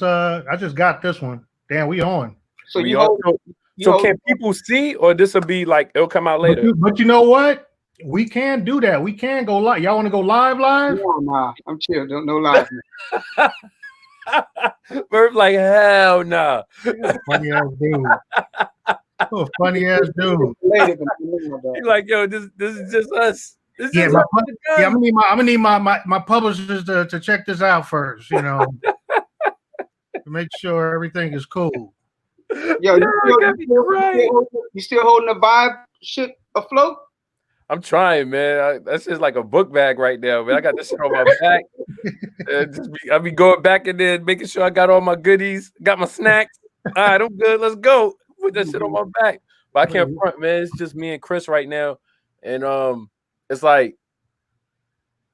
I just got this one. Damn, we on. So We you all hold, you so hold. can people see, or this will be like it'll come out But later? you know what? We can do that. We can go live. Y'all want to go live? Nah, I'm chill. Don't no lies. Murph like hell nah. Funny ass dude. Oh, funny ass dude. Later, but you know He that. like, yo, this is just us. This Yeah, is my us pu- with the yeah. I'm gun. gonna need my publishers to check this out first. You know, to make sure everything is cool. Yo, Yo, it got me crying. you still holding the vibe shit afloat? I'm trying, man. That's just like a book bag right now, man. I got this shit on my back. I be going back in there, making sure I got all my goodies, got my snacks. All right, I'm good. Let's go. Put that shit on my back. But I can't front, man. It's just me and Chris right now, and it's like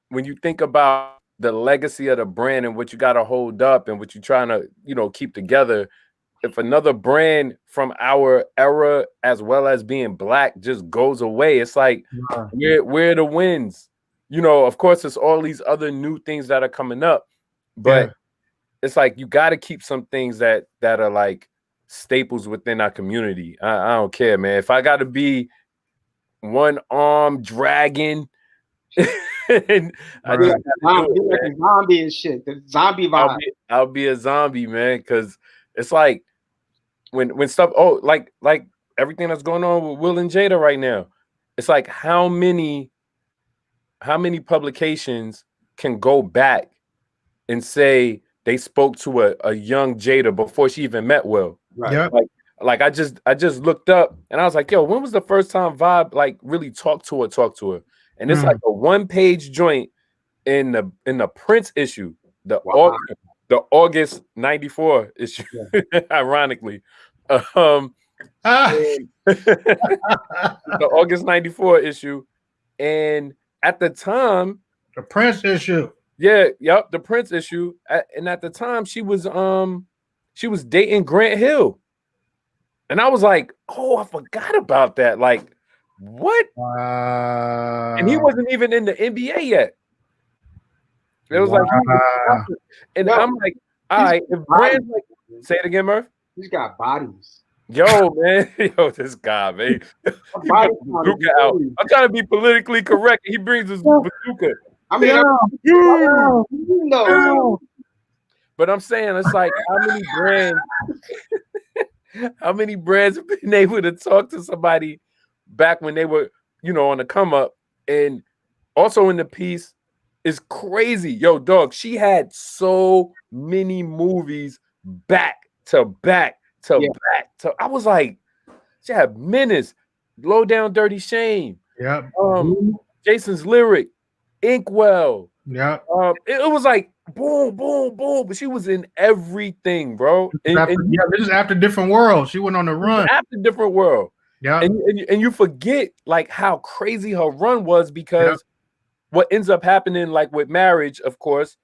when you think about the legacy of the brand and what you got to hold up and what you're trying to, keep together. If another brand from our era, as well as being black, just goes away, it's like we're the wins. Of course, it's all these other new things that are coming up, but it's like you got to keep some things that are like staples within our community. I don't care, man. If I got to be one armed dragon, and I just like a zombie and shit. The zombie vibe. I'll be a zombie, man, because it's like when stuff like everything that's going on with Will and Jada right now, it's like how many publications can go back and say they spoke to a young Jada before she even met Will. Right. Yeah. Like I just looked up and I was like, yo, when was the first time Vibe like really talked to her? And it's like a 1-page joint in the Prince issue, the August 94 issue, ironically. The August 94 issue. And at the time, the Prince issue. Yeah, yep, the Prince issue. And at the time, she was dating Grant Hill. And I was like, oh, I forgot about that. Like, what? And he wasn't even in the NBA yet. It was like, and I'm like, all right, if brands like, say it again, Murph. He's got bodies. Yo, man, this guy, man. He brings bazooka out. I'm trying to be politically correct. He brings his bazooka. I mean, but I'm saying it's like how many brands have been able to talk to somebody back when they were, on the come up, and also in the piece is crazy. Yo, dog, she had so many movies back to back to back to. I was like, she had Menace, Low Down Dirty Shame, Jason's Lyric, Inkwell. Yeah. It was like boom, boom, boom. But she was in everything, bro. This is after Different World. She went on the run. After Different World. Yeah. And you forget like how crazy her run was, because what ends up happening, like with marriage, of course,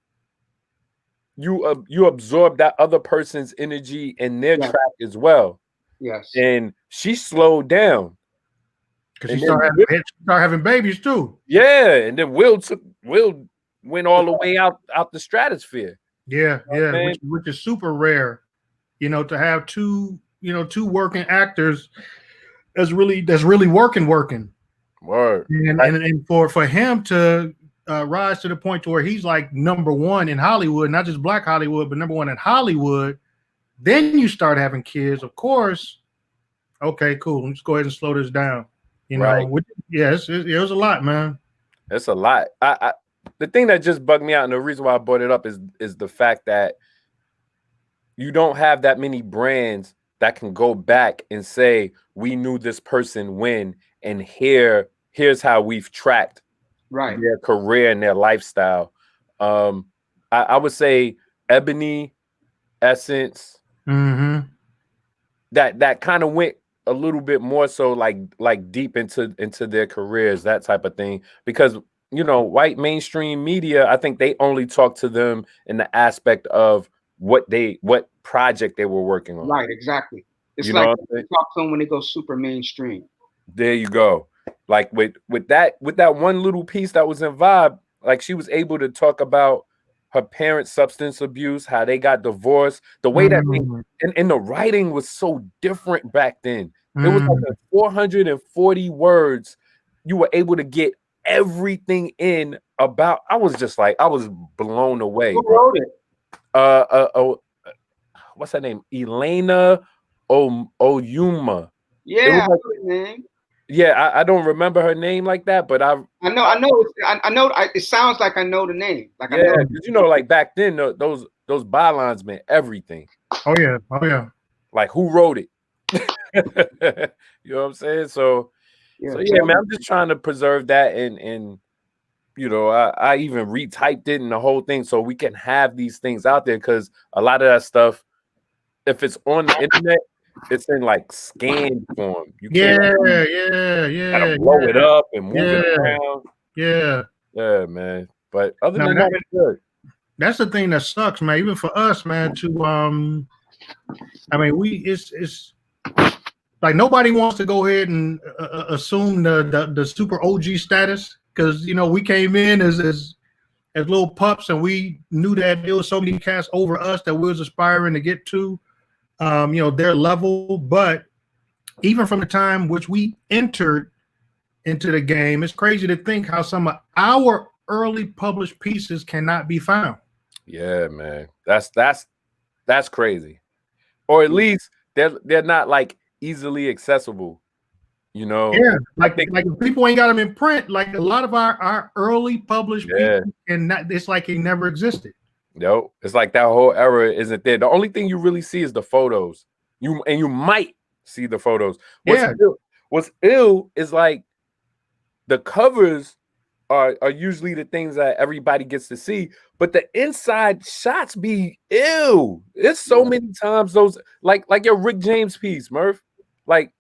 you absorb that other person's energy and their track as well. Yes. And she slowed down. Because she started having babies too. Yeah, and then Will went all the way out the stratosphere. Yeah, which is super rare, to have two working actors that's really working. Word. And for him to rise to the point to where he's like number one in Hollywood, not just Black Hollywood, but number one in Hollywood, then you start having kids, of course. Okay, cool. Let's go ahead and slow this down. It was a lot, man. It's a lot. The thing that just bugged me out, and the reason why I brought it up is the fact that you don't have that many brands that can go back and say, we knew this person when, and here's how we've tracked their career and their lifestyle. I would say Ebony, Essence, that kind of went a little bit more so like deep into their careers, that type of thing, because white mainstream media, I think they only talk to them in the aspect of what project they were working on. Right, exactly. It's like they talk to them when they go super mainstream. There you go. Like with that one little piece that was in Vibe, like she was able to talk about her parents' substance abuse, how they got divorced, the way that and the writing was so different back then. It was like 440 words. You were able to get everything in about. I was just like, I was blown away. Who wrote it? What's her name? Elena Oyuma. Yeah, like, name. Yeah, I don't remember her name like that, but I know. It sounds like I know the name. Like yeah, because you know, like back then, those bylines meant everything. Oh yeah. Like who wrote it? You know what I'm saying? So yeah, man, I'm just trying to preserve that, and you know, I even retyped it and the whole thing so we can have these things out there, because a lot of that stuff, if it's on the internet, it's in like scanned form. You can't gotta blow it up and move it around. Yeah, man. But other than that, it's good. That's the thing that sucks, man. Even for us, man. To I mean, it's like nobody wants to go ahead and assume the super OG status, because you know we came in as little pups, and we knew that there was so many cats over us that we was aspiring to get to, you know, their level. But even from the time which we entered into the game, it's crazy to think how some of our early published pieces cannot be found. Yeah, man, that's crazy. Or at least they're not like easily accessible, you know. Yeah, like if people ain't got them in print, like a lot of our early published pieces, and it's like it never existed. Yo, it's like that whole era isn't there. The only thing you really see is the photos. You might see the photos. What's ill is like the covers are usually the things that everybody gets to see, but the inside shots be ill. It's so many times those like your Rick James piece, Murph. Like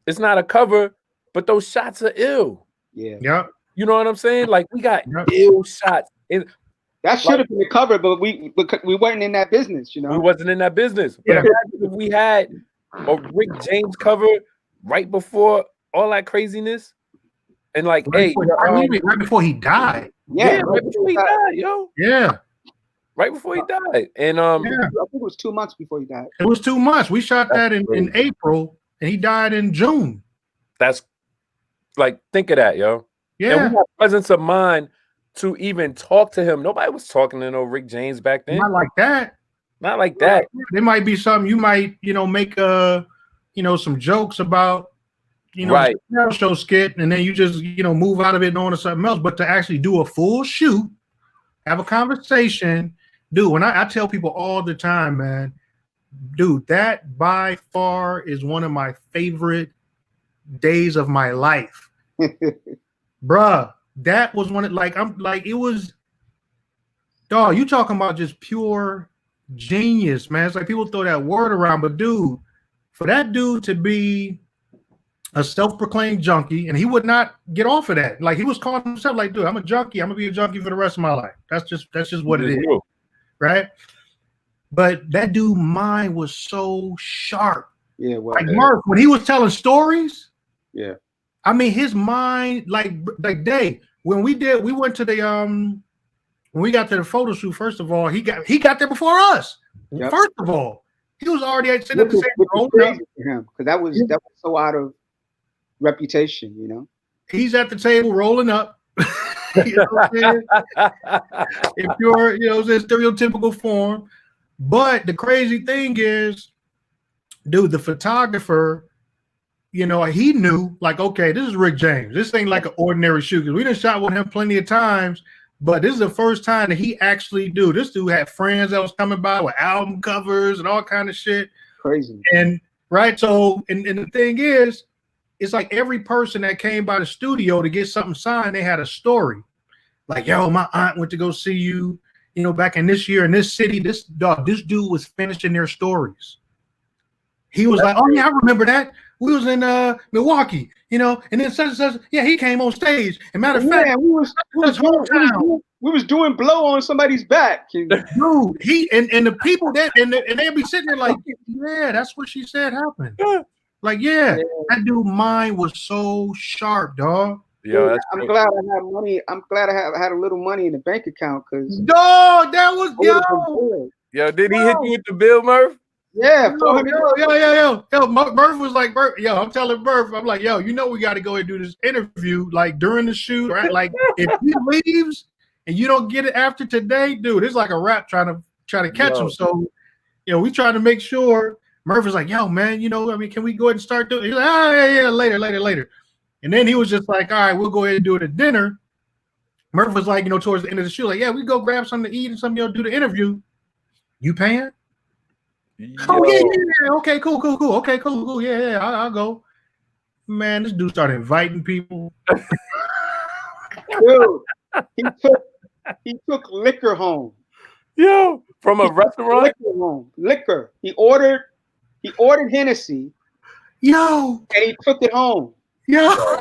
it's not a cover, but those shots are ill. Yeah. You know what I'm saying? Like we got ill shots. And that should have been the cover, but we weren't in that business, you know. We wasn't in that business. But imagine if we had a Rick James cover right before all that craziness. And like, right before he died. Yeah, right before he died, yo. Yeah. Right before he died. And I think it was 2 months before he died. It was 2 months. We shot that in April, and he died in June. That's like, think of that, yo. Yeah. And we had presence of mind to even talk to him. Nobody was talking to no Rick James back then. Not like that. Not like that. There might be something you might, you know, make you know, some jokes about, you know, show skit, and then you just, you know, move out of it and on to something else. But to actually do a full shoot, have a conversation, dude. When I tell people all the time, man, dude, that by far is one of my favorite days of my life. Bruh, that was one of, like, I'm like, it was, dog, you talking about just pure genius, man. It's like people throw that word around, but dude, for that dude to be a self-proclaimed junkie, and he would not get off of that. Like he was calling himself like, dude, I'm a junkie. I'm gonna be a junkie for the rest of my life. That's just what it is, right? But that dude mind was so sharp. Yeah, well, like Murph, when he was telling stories. Yeah, I mean his mind, like Day. When we went to the when we got to the photo shoot. First of all, he got there before us. Yep. First of all, he was already sitting at the same table because that was so out of reputation, you know. He's at the table rolling up. You know what I'm saying? If you're, you know, it's a stereotypical form. But the crazy thing is, dude, the photographer, you know, he knew, like, okay, this is Rick James. This ain't like an ordinary shoot, because we done shot with him plenty of times, but this is the first time that he actually this dude had friends that was coming by with album covers and all kind of shit. Crazy. And right, so and the thing is, it's like every person that came by the studio to get something signed, they had a story. Like, yo, my aunt went to go see you, you know, back in this year in this city. This dude was finishing their stories. He was like, oh yeah, I remember that. We was in Milwaukee, you know, and then such and such. Yeah, he came on stage. And matter of fact, we was doing blow on somebody's back. Dude, he and the people that and they'd be sitting there like, yeah, that's what she said happened. Like, yeah, that dude mind was so sharp, dog. Yo, Dude, that's I'm crazy. glad I had money. I'm glad I had a little money in the bank account because No, that was Yo, did he hit you with the bill, Murph? yeah, yo, 400. Murph was like, yo, I'm telling Murph, I'm like, yo, you know, we got to go and do this interview like during the shoot, right? Like if he leaves and you don't get it after today, dude, it's like a rap trying to catch him. So, you know, we trying to make sure. Murph was like, yo, man, you know, I mean, can we go ahead and start doing it? He's like, yeah, later. And then he was just like, all right, we'll go ahead and do it at dinner. Murph was like, you know, towards the end of the shoot, like, yeah, we go grab something to eat and something, you know, do the interview. You paying? Yo. Oh yeah. Okay, cool. Okay, cool. Yeah. I'll go. Man, this dude started inviting people. Dude, he took liquor home. Yo, from a restaurant? Liquor home. Liquor. He ordered Hennessy. Yo. And he took it home. Yo.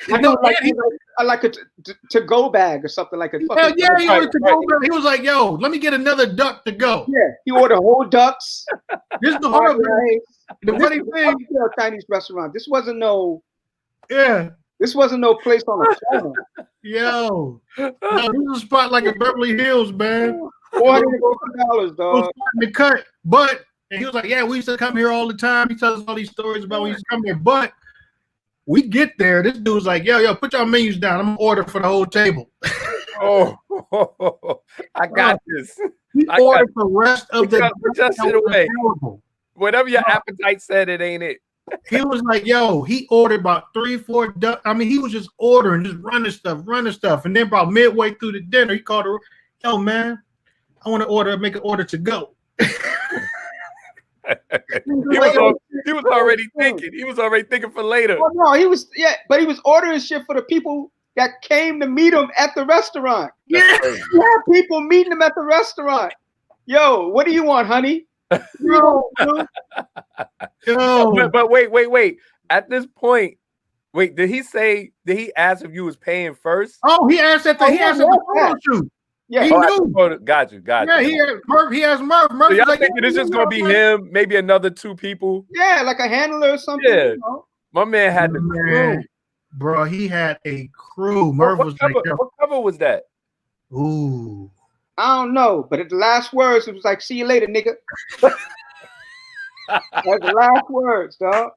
Like a to-go bag or something like a fucking. Yeah, he ordered to-go bag. He was like, yo, let me get another duck to go. Yeah, he ordered whole ducks. This is the hard thing. The funny thing. Chinese restaurant. This wasn't no. Yeah. This wasn't no place on a corner. Yo. No, this is a spot like in Beverly Hills, man. $400, dog. The cut. But and he was like, yeah, we used to come here all the time. He tells us all these stories about when we used to come here. But we get there, this dude's like, yo, put your menus down. I'm gonna order for the whole table. Oh, I got this. He ordered the rest of the put your shit away. Whatever your appetite said, it ain't it. He was like, yo, he ordered about 3-4 ducks. I mean, he was just ordering, just running stuff. And then about midway through the dinner, he called her, yo, man, I want to make an order to go. He was already thinking. He was already thinking for later. Oh, no, but he was ordering shit for the people that came to meet him at the restaurant. Yeah, people meeting him at the restaurant. Yo, what do you want, honey? Yo. But wait. At this point, did he ask if you was paying first? Oh, he asked at the photo shoot. Yeah, he knew. Got you. Yeah, he asked Murph. So y'all like, thinking it's just gonna be him, maybe another 2 people? Yeah, like a handler or something. Yeah, you know? My man had the crew. Bro, he had a crew. Murph was like, what cover was that? Ooh. I don't know, but at the last words, it was like, see you later, nigga. That's the last words, dog.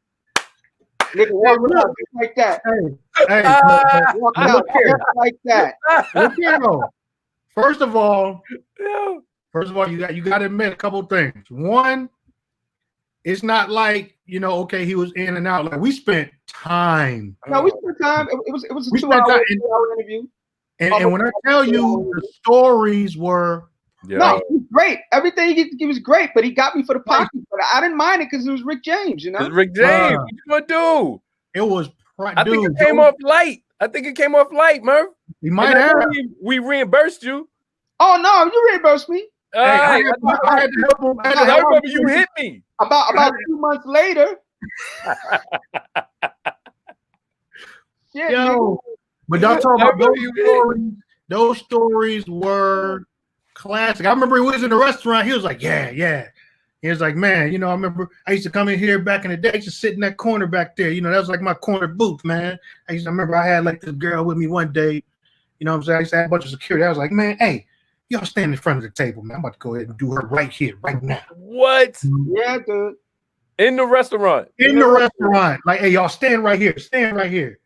Nigga, walk out just like that. Hey, walk out just like that. Look here, though. First of all, you got to admit a couple things. One, it's not like, you know, okay, he was in and out. Like, we spent time. No, we spent time. It was a 2-hour interview. And when I tell you, the stories were no, he was great. Everything he was great, but he got me for the pocket. But I didn't mind it because it was Rick James, you know. It's Rick James. What you gonna do? It was. I think it came off light. Murph. He might have. We reimbursed you. Oh no, you reimbursed me. I had to help him. I remember you hit me. About 2 months later. Shit, yo. But y'all talking about those stories were classic. I remember he was in the restaurant. He was like, yeah. He was like, man, you know, I remember I used to come in here back in the day. I used to sit in that corner back there. You know, that was like my corner booth, man. I remember I had like this girl with me one day. You know what I'm saying? I used to have a bunch of security. I was like, man, hey, y'all stand in front of the table, man. I'm about to go ahead and do her right here, right now. What? Yeah, dude. In the restaurant. In the restaurant. Like, hey, y'all stand right here. Stand right here.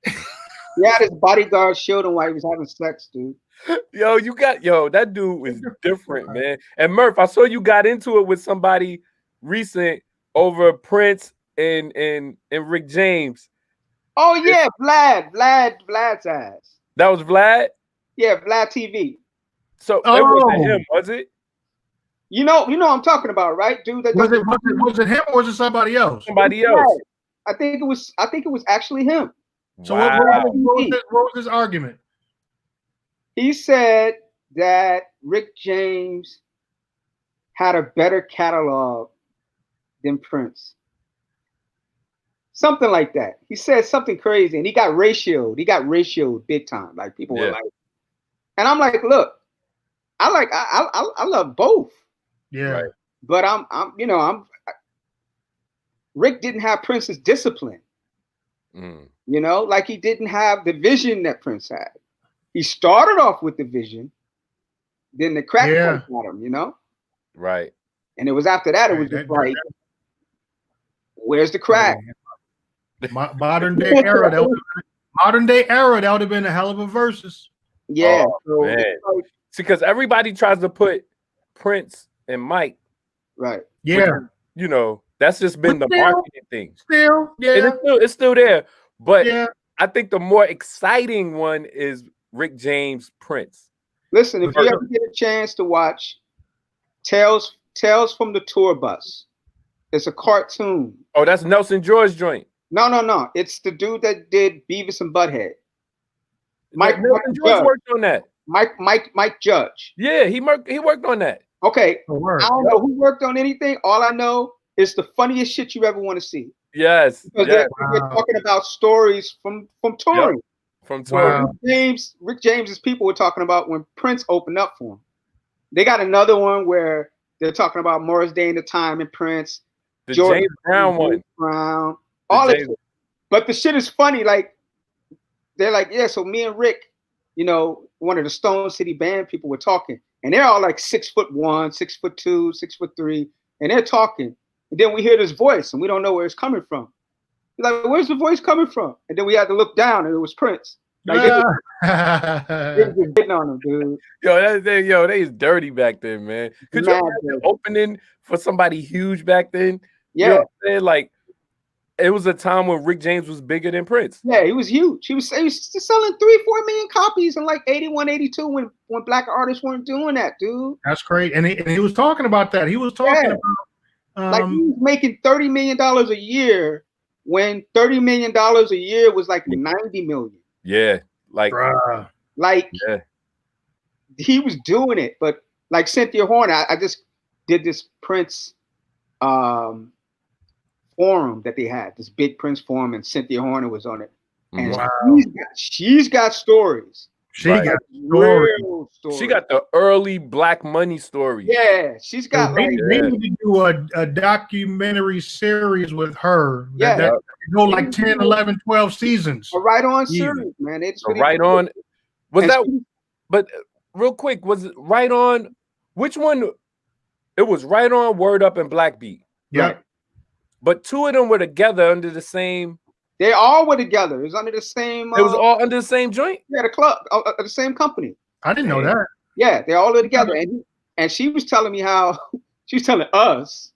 He had his bodyguard shielding while he was having sex, dude. That dude is different, man. And Murph, I saw you got into it with somebody recent over Prince and Rick James. Oh yeah, Vlad's ass. That was Vlad? Yeah, Vlad TV. So it wasn't him, was it? You know I'm talking about, right, dude? Was it him or was it somebody else? Somebody else. I think it was actually him. So what was his argument? He said that Rick James had a better catalog than Prince. Something like that. He said something crazy, and he got ratioed. He got ratioed big time. Like people were like, and I'm like, look, I love both. Yeah. Right. But Rick didn't have Prince's discipline. Mm. You know, like he didn't have the vision that Prince had. He started off with the vision, then the crack pipe got him, you know? Right. And it was after that, it was just like, where's the crack? Modern day era, that would have been a hell of a versus. Yeah. Oh, so man. like, See, because everybody tries to put Prince and Mike. Right. Yeah. Which, you know, that's just been the marketing thing. Still, yeah. And it's still there. But yeah. I think the more exciting one is Rick James Prince. Listen, if you ever get a chance to watch Tales from the Tour Bus, it's a cartoon. Oh, that's Nelson George joint. No. It's the dude that did Beavis and Butthead. Nelson George worked on that. Mike Judge. Yeah, he worked on that. Okay. I don't know who worked on anything. All I know is the funniest shit you ever want to see. Yes. Because they're talking about stories from touring. Yep. From touring. Rick James's people were talking about when Prince opened up for him. They got another one where they're talking about Morris Day and the Time and Prince. The James Brown one. All that shit. But the shit is funny. Like, they're like, yeah, so me and Rick, you know, one of the Stone City band people were talking. And they're all like 6'1", 6'2", 6'3", and they're talking. And then we hear this voice, and we don't know where it's coming from. We're like, where's the voice coming from? And then we had to look down, and it was Prince. Like, they were getting on him, dude. Yo, they was dirty back then, man. Could you imagine opening for somebody huge back then? Yeah. You know what I'm saying? Like, it was a time when Rick James was bigger than Prince. Yeah, he was huge. He was selling 3-4 million copies in like 81, 82 when black artists weren't doing that, dude. That's great. And he was talking about that. He was talking about like he was making $30 million a year when $30 million a year was like 90 million. Yeah. He was doing it. But like Cynthia Horner, I just did this Prince forum that they had, this big Prince forum, and Cynthia Horner was on it. And she's got stories. She got real stories. She got the early Black Money stories. Yeah, she's got they need to do a documentary series with her. Yeah. That go like 10, 11, 12 seasons. A Right On series, man. It's Right On. But real quick, was it Right On? Which one? It was Right On, Word Up, and Black Beat. Yeah. Right. But two of them were together under the same. They all were together. It was under the same. It was all under the same joint. Yeah, the club, the same company. I didn't know that. Yeah, they all were together, and she was telling me how she was telling us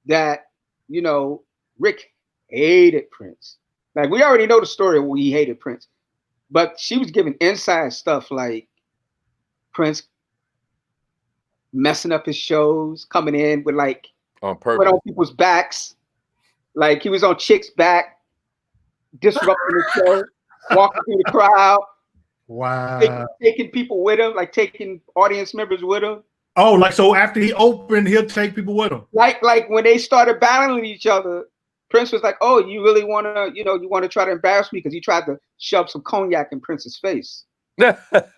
that, you know, Rick hated Prince. Like, we already know the story of when he hated Prince, but she was giving inside stuff like Prince messing up his shows, coming in with like on purpose on people's backs, like he was on chicks' back, disrupting the show, walking through the crowd. Wow. Taking people with him, like taking audience members with him. Oh, like so after he opened, he'll take people with him. Like when they started battling each other, Prince was like, "Oh, you really want to, you want to try to embarrass me?" Because he tried to shove some cognac in Prince's face. Wow. Come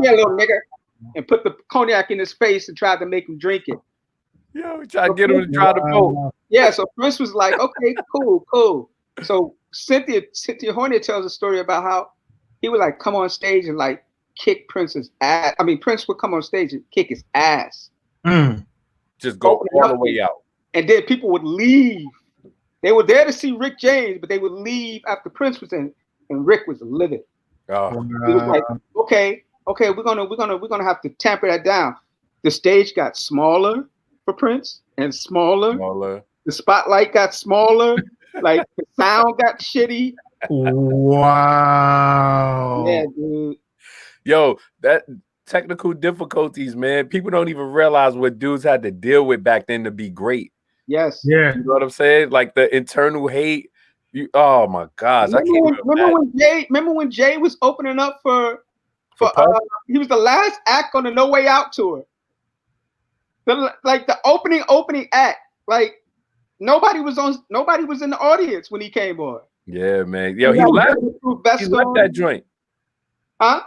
here, little nigga, and put the cognac in his face and tried to make him drink it. Yeah, we tried to get him to try to vote. Yeah, so Prince was like, "Okay, cool." So Cynthia Horner tells a story about how he would like come on stage and like kick Prince's ass. I mean, Prince would come on stage and kick his ass. Just go all the way out. And then people would leave. They were there to see Rick James, but they would leave after Prince was in, and Rick was livid. Oh. He was like, okay, we're gonna have to tamper that down. The stage got smaller for Prince and smaller. The spotlight got smaller. Like the sound got shitty. Wow. Yeah, dude. Yo, that technical difficulties, man. People don't even realize what dudes had to deal with back then to be great. Yes. Yeah. You know what I'm saying? Like the internal hate. Oh my gosh. Remember when Jay was opening up for he was the last act on the No Way Out tour. The opening act. Like nobody was in the audience when he came on. Yeah, man. Yo, he left that joint. Huh?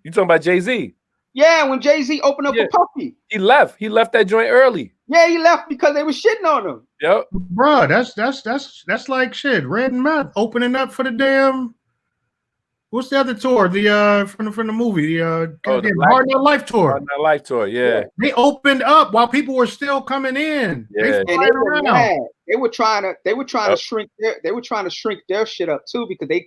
You talking about Jay-Z? Yeah, when Jay-Z opened up for Puffy. He left that joint early. Yeah, he left because they were shitting on him. Yep. Bruh, that's like shit. Red and Matt opening up for the damn. What's the other tour? The from the movie, the Hard Knock Life tour. Hard Knock Life tour, yeah. They opened up while people were still coming in. Yeah. And they were mad. They were trying to shrink their shit up too because they're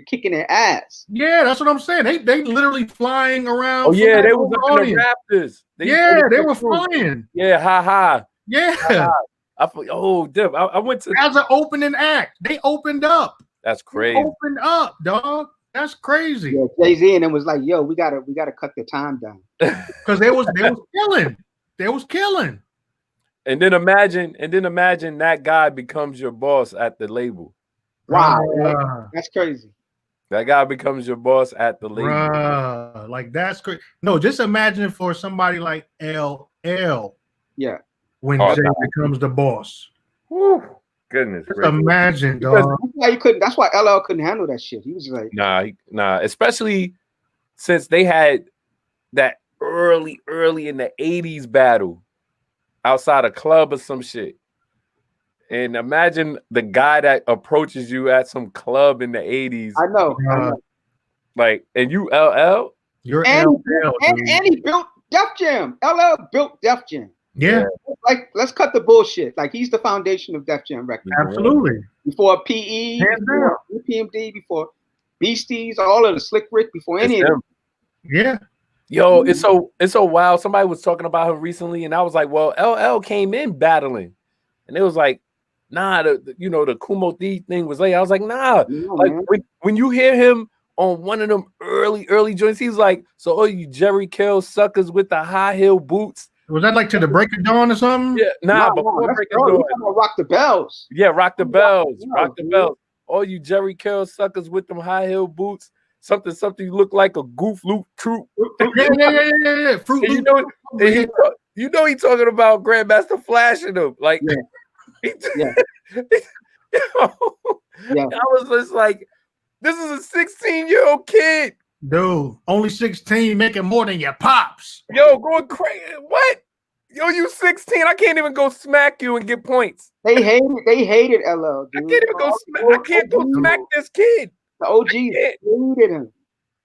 kicking their ass. Yeah, that's what I'm saying. They literally flying around. Oh yeah, they was up in the Raptors. They were flying. Yeah, ha. Yeah. Ha. I went to as an opening act. They opened up. That's crazy. They opened up, dog. That's crazy. Yeah, Jay-Z and them was like, yo, we gotta cut the time down. Because they was killing. They was killing. And then imagine that guy becomes your boss at the label. Wow, that's crazy. That guy becomes your boss at the label. Like that's crazy. No, just imagine for somebody like LL. Yeah. When Jay becomes the boss. Whew. Goodness. Just imagine, dog. That's why LL couldn't handle that shit. He was like, nah. Especially since they had that early in the 80s battle outside a club or some shit. And imagine the guy that approaches you at some club in the 80s. I know. Like, and you LL? You're LL. And he built Def Jam. LL built Def Jam. Yeah. Like, let's cut the bullshit. Like, he's the foundation of Def Jam Records. Absolutely. Before PE, before PMD, before Beasties, all of the Slick Rick, before any of them. Yeah. Yo, it's so wild. Somebody was talking about him recently, and I was like, well, LL came in battling. And it was like, nah, the Kumo D thing was late. I was like, nah. Like when you hear him on one of them early joints, he's like, so all you Jerry Kill suckers with the high heel boots. Was that like to the break of dawn or something? Yeah, before break of dawn. Rock the Bells. Yeah, Rock the Bells. Rock the Bells. All you Jerry Kill suckers with them high heel boots. Something you look like a Goof Loop troop. Yeah. Fruit Loop. You know he talking about Grandmaster Flash in them. Like, yeah. I was just like, this is a 16-year-old kid. Dude, only 16, making more than your pops. Yo, going crazy. What? Yo, you 16. I can't even go smack you and get points. They hated LL, dude. I can't go smack this kid. The OGs hated him.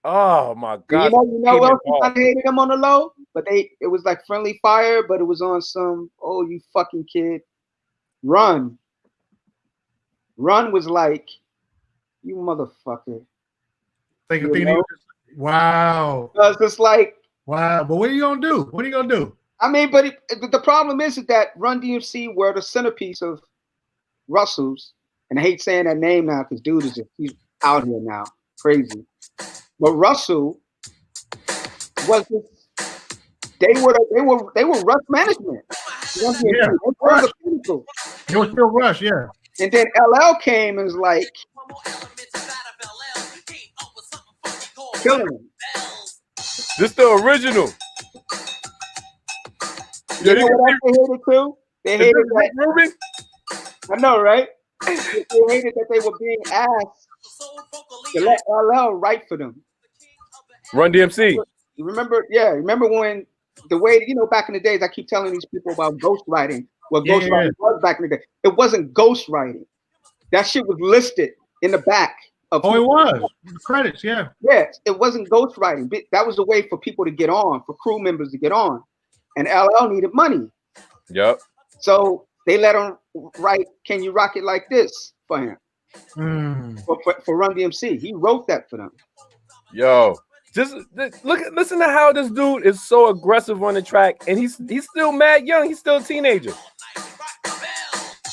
Oh my God. You know what else I hated him on the low? But it was like Friendly Fire, but it was on some, oh, you fucking kid. Run was like, you motherfucker. Wow. It's just like, wow. But what are you gonna do? I mean, but the problem is that Run DMC were the centerpiece of Russell's, and I hate saying that name now because dude he's out here now, crazy. But Russell was they were Rush management. Yeah. They were still Rush, yeah. And then LL came and was like killing him. This the original. You know what else they hated too? They hated that Ruben? I know, right? They hated that they were being asked to let LL write for them. Run DMC. Remember when the way, back in the days, I keep telling these people about ghostwriting. What ghostwriting was back in the day. It wasn't ghostwriting. That shit was listed in the back. It was. The credits, yeah. Yes, it wasn't ghostwriting. That was the way for people to get on, for crew members to get on. And LL needed money. Yep. So they let him write Can You Rock It Like This for him. For Run DMC. He wrote that for them. Yo. Listen to how this dude is so aggressive on the track, and he's still mad young. He's still a teenager.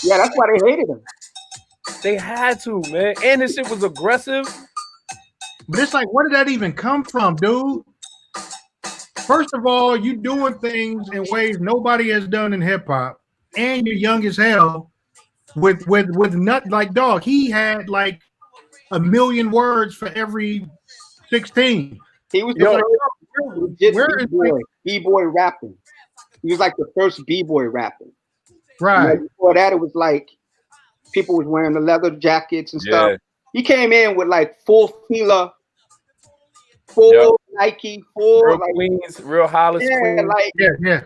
Yeah, that's why they hated him. They had to, man. And this shit was aggressive. But it's like, where did that even come from, dude? First of all, you doing things in ways nobody has done in hip hop, and you're young as hell. With nut like dog, he had like 1 million words for every 16. He was B-boy rapping. He was like the first B-boy rapping. Right. Before that, it was like people was wearing the leather jackets and stuff. He came in with like full Fila, full Nike, full real like Queens, real Hollis Queens. like yeah.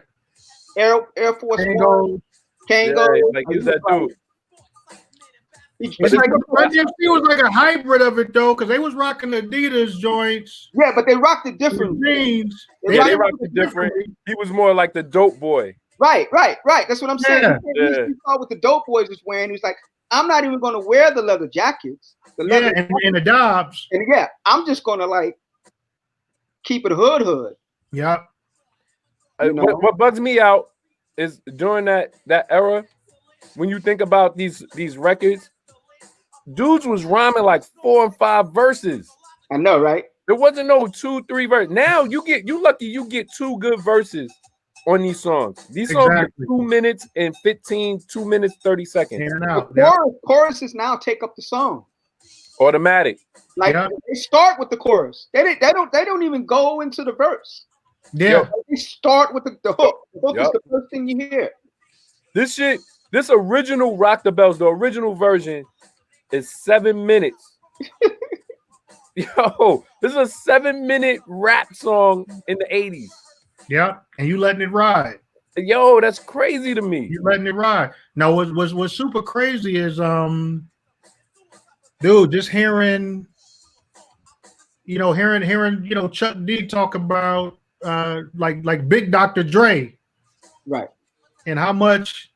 Air Force Kango. One, Kango. Yeah, like he's that dude. It's like Run DMC was like a hybrid of it though, because they was rocking the Adidas joints. Yeah, but they rocked it differently. Jeans. They rocked it different. He was more like the dope boy. Right. That's what I'm saying. He saw what the dope boys was wearing. He was like, I'm not even going to wear the leather jackets. And the Dobbs. And I'm just going to like keep it hood. Yep. What bugs me out is during that era, when you think about these records, dudes was rhyming like 4 and 5 verses. I know, right? There wasn't no 2, 3 verses. Now you lucky you get 2 good verses on these songs. These songs are 2 minutes and 15, 2 minutes, 30 seconds. Choruses now take up the song. Automatic. Like they start with the chorus. They don't even go into the verse. Yeah. They start with the hook. The hook is the first thing you hear. This original Rock the Bells, the original version is 7 minutes. Yo, this is a 7-minute rap song in the 80s. Yeah, and you letting it ride. Yo, that's crazy to me. You letting it ride. Now, what's super crazy is dude, just hearing Chuck D talk about like Big Dr. Dre, right, and how much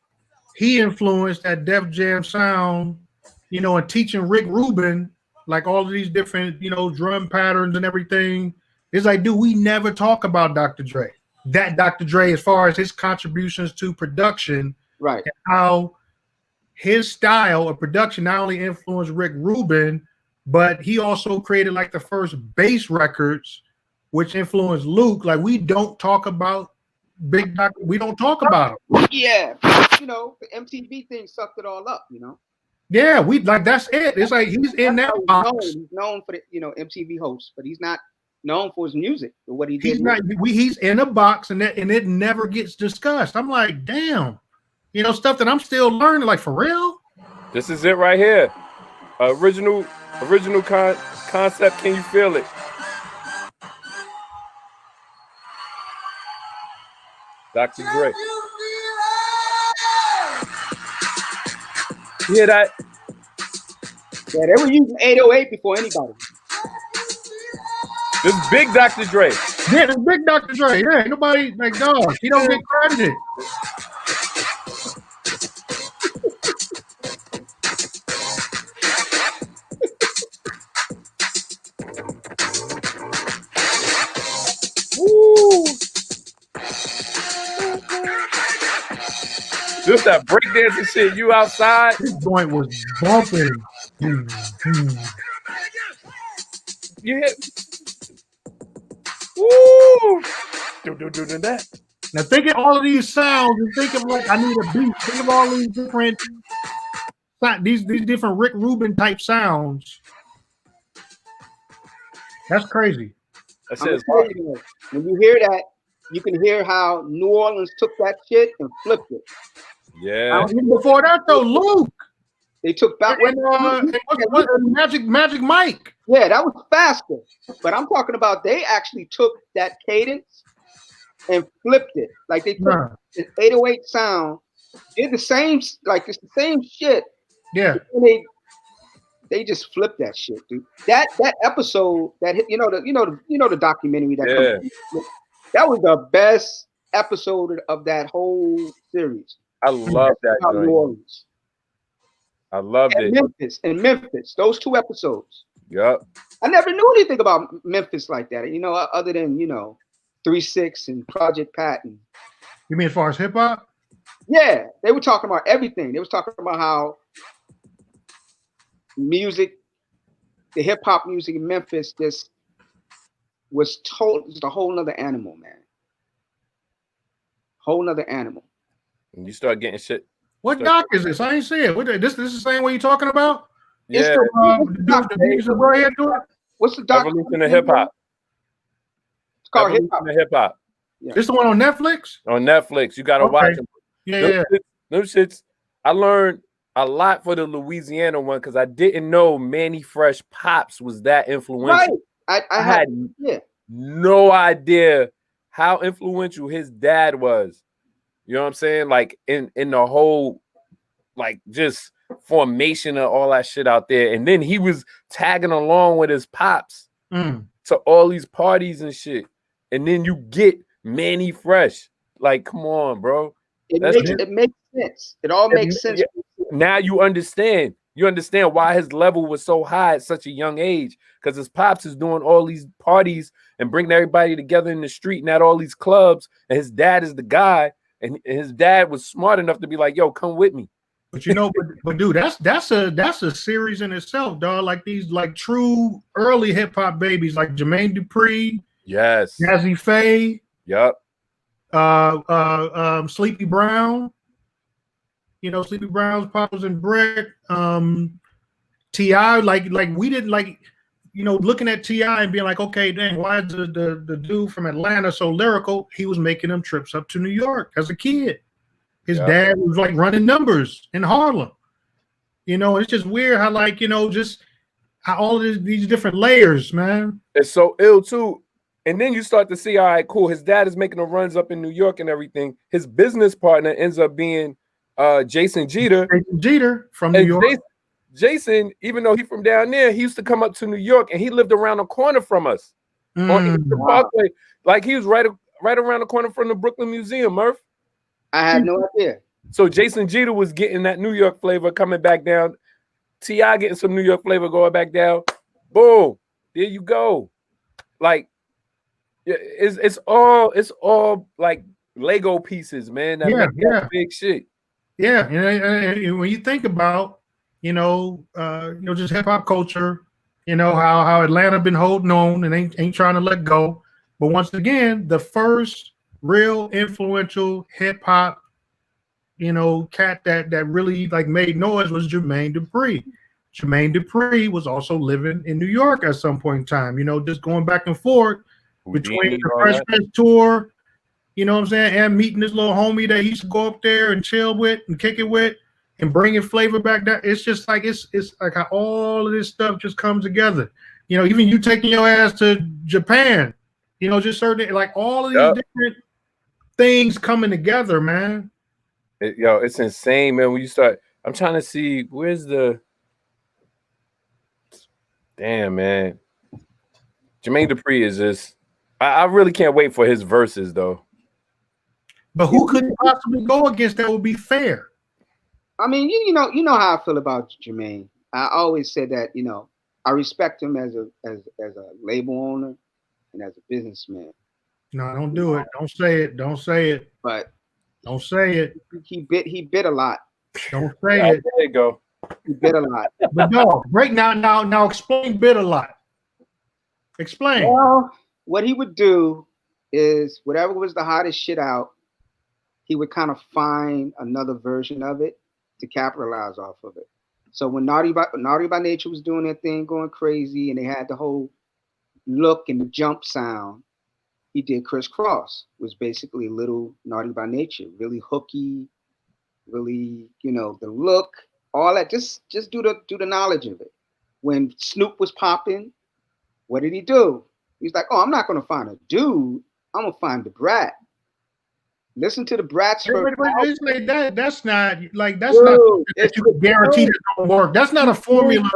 he influenced that Def Jam sound, and teaching Rick Rubin like all of these different drum patterns and everything. It's like, dude, we never talk about Dr. Dre. That Dr. Dre, as far as his contributions to production, right, and how his style of production not only influenced Rick Rubin, but he also created like the first bass records, which influenced Luke. Like, we don't talk about Big Doc. We don't talk about him. Yeah, the MTV thing sucked it all up. Yeah, we like that's it. It's like he's in that box. He's known for the MTV host, but he's not known for his music or what he did. He's in a box, and it never gets discussed. I'm like, damn, stuff that I'm still learning. Like, for real. This is it right here. Original concept. Can you feel it? Dr. Dre. You hear that? Yeah, they were using 808 before anybody. This is Big Dr. Dre. Yeah, this Big Dr. Dre. Yeah, ain't nobody like dog. He don't get credited. Woo! Just that breakdancing shit. You outside? This joint was bumping. You hit. Woo! Do that. Now think of all of these sounds and think of like I need a beat. Think of all these different Rick Rubin type sounds. That's crazy. When you hear that, you can hear how New Orleans took that shit and flipped it. Yeah. Before that though, Luke. They took back Magic Mike. Yeah, that was faster. But I'm talking about they actually took that cadence and flipped it. Like they took the 808 sound, did the same, like it's the same shit. Yeah. They just flipped that shit, dude. That episode that the documentary that that was the best episode of that whole series. I love that. New Orleans. I loved it. Memphis, those 2 episodes. Yep. I never knew anything about Memphis like that, other than 3-6 and Project Pat. You mean as far as hip hop? Yeah, they were talking about everything. They was talking about how music, the hip hop music in Memphis, just was a whole nother animal, man. Whole nother animal. And you start getting shit. What doc is this? I ain't see it. This is the same way you're talking about? Yeah. What's the doc? Evolution of Hip Hop. It's called Hip Hop. Yeah. This the one on Netflix? On Netflix. You gotta watch it. Yeah. Those shits. I learned a lot for the Louisiana one because I didn't know Manny Fresh Pops was that influential. Right. I had no idea how influential his dad was. You know what I'm saying? Like in the whole, like just formation of all that shit out there. And then he was tagging along with his pops to all these parties and shit. And then you get Manny Fresh. Like, come on, bro. It makes sense. It all makes sense. Now you understand. You understand why his level was so high at such a young age, because his pops is doing all these parties and bringing everybody together in the street and at all these clubs, and his dad is the guy, and his dad was smart enough to be like, yo, come with me. But you know, but dude, that's a series in itself, dog. Like these like true early hip hop babies like Jermaine Dupri, yes, Jazzy Faye, yep, Sleepy Brown. You know, Sleepy Brown's Poppers and Brick, T.I. Like we didn't like, you know, looking at T.I. and being like, okay, dang, why is the dude from Atlanta so lyrical? He was making them trips up to New York as a kid. His dad was like running numbers in Harlem. You know, it's just weird how, like, you know, just how all of these different layers, man. It's so ill too. And then you start to see, all right, cool. His dad is making the runs up in New York and everything. His business partner ends up being Jason Jeter. Jason Jeter from New York. Jason, even though he's from down there, he used to come up to New York, and he lived around the corner from us on Eastern Parkway. Like he was right around the corner from the Brooklyn Museum, Murph. I had no idea. So Jason Jeter was getting that New York flavor coming back down. T.I. getting some New York flavor going back down. Boom, there you go. Like it's all like Lego pieces, man. That make that big shit. Yeah, and when you think about, you know, just hip hop culture, you know how Atlanta been holding on and ain't trying to let go. But once again, the first real influential hip hop, you know, cat that really like made noise was Jermaine Dupri. Jermaine Dupri was also living in New York at some point in time. You know, just going back and forth between the Fresh Prince tour. You know what I'm saying? And meeting this little homie that he used to go up there and chill with and kick it with and bringing flavor back down. It's just like, it's like how all of this stuff just comes together. You know, even you taking your ass to Japan, you know, just certain, like all of these different things coming together, man. It's insane, man. When you start, I'm trying to see, where's the, damn, man. Jermaine Dupri is just, I really can't wait for his verses, though. But who could possibly go against that would be fair? I mean, you know how I feel about Jermaine. I always said that, you know, I respect him as a label owner and as a businessman. No, don't do it. Don't say it. Don't say it. But don't say it. He bit a lot. Don't say it. There you go. He bit a lot. But no, break now explain bit a lot. Explain. Well, what he would do is whatever was the hottest shit out, he would kind of find another version of it to capitalize off of it. So when Naughty by Nature was doing their thing, going crazy, and they had the whole look and the jump sound, he did Crisscross, was basically little Naughty by Nature, really hooky, really, you know, the look, all that. Just do the knowledge of it. When Snoop was popping, what did he do? He's like, oh, I'm not gonna find a dude. I'm gonna find the Brat. Listen to the Brats. That's not like that's not that you can guarantee that don't work. That's not a formula.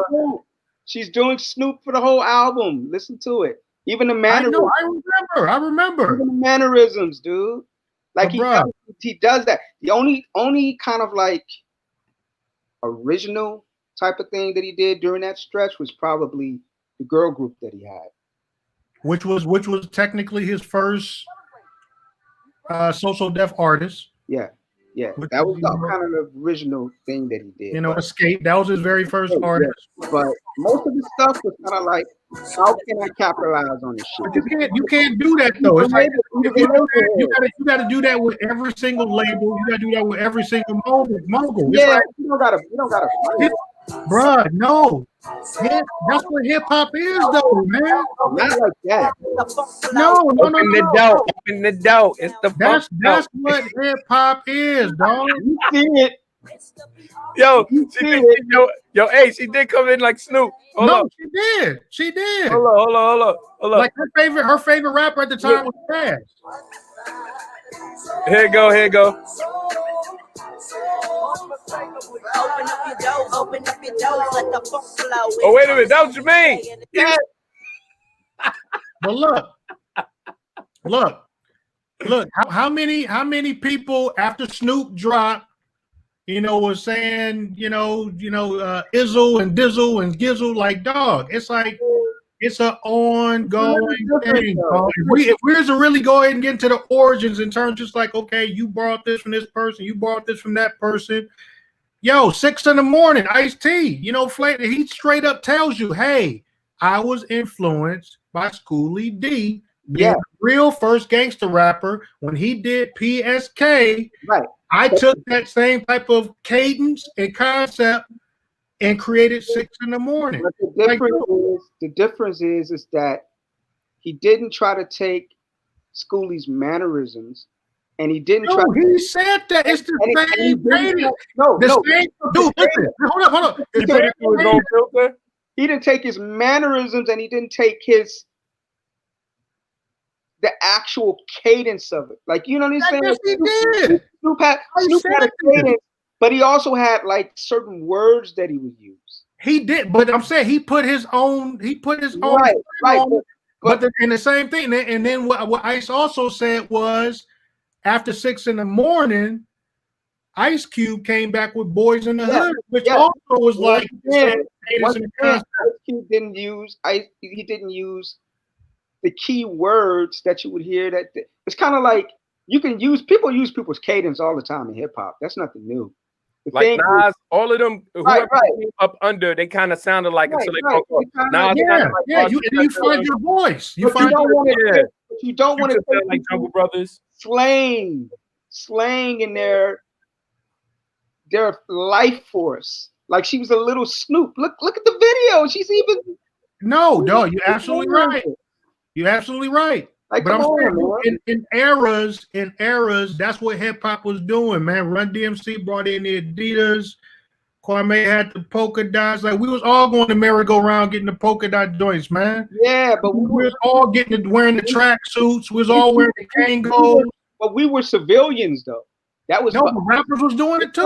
She's doing Snoop for the whole album. Listen to it. Even the mannerisms. I remember. Even the mannerisms, dude. Like he does that. The only kind of like original type of thing that he did during that stretch was probably the girl group that he had. Which was technically his first social deaf artist. Yeah. That was kind of the original thing that he did. You know, Escape. That was his very first artist. Yeah. But most of the stuff was kind of like, how can I capitalize on this shit? But you can't do that though. It's like you gotta do that with every single label. You gotta do that with every single mogul. Yeah, like, you don't gotta. Bruh, no. That's what hip hop is, though, man. Not like that. No. Open the door. It's the that's what hip hop is, dog. You see it. Yo, hey, she did come in like Snoop. Hold up. She did. Hold on. Like her favorite rapper at the time was Fast. Here you go. Here you go. Oh, wait a minute. That was Jermaine. Yeah. But look. How many people after Snoop dropped, was saying, Izzle and Dizzle and Gizzle, like, dog. It's like it's an ongoing thing. If we was to really go ahead and get into the origins in terms, just like, okay, you borrowed this from this person, you borrowed this from that person. Yo, 6 a.m, Ice-T, he straight up tells you, hey, I was influenced by Schoolie D, being the real first gangster rapper. When he did PSK, right, I took that same type of cadence and concept and created 6 a.m. But the difference is that he didn't try to take Schoolie's mannerisms. And he didn't try. He said that it's the same thing. Dude, listen. Hold up. He didn't take his mannerisms, and he didn't take the actual cadence of it. Like, you know what I'm saying? Yes, he did. Snoop had a cadence, but he also had like certain words that he would use. He did, but I'm saying he put his own. Right. But in the same thing, and then what Ice also said was, after 6 a.m, Ice Cube came back with Boys in the Hood, which also was like, Ice Cube didn't use the key words that you would hear. That it's kind of like people use people's cadence all the time in hip hop. That's nothing new. Like Nas, all of them, whoever came up under, they kind of sounded like until they broke off. Nas, you find your voice. You don't want to take like Jungle Brothers slang in their life force. Like she was a little Snoop. Look at the video. She's even no. You're absolutely right. You're absolutely right. Like, but I'm saying in eras, that's what hip hop was doing, man. Run DMC brought in the Adidas. Kwame had the polka dots. Like, we was all going to merry-go-round getting the polka dot joints, man. Yeah, but we was all wearing the track suits. We was all wearing the Kangol. But we were civilians, though. That was the rappers was doing it too.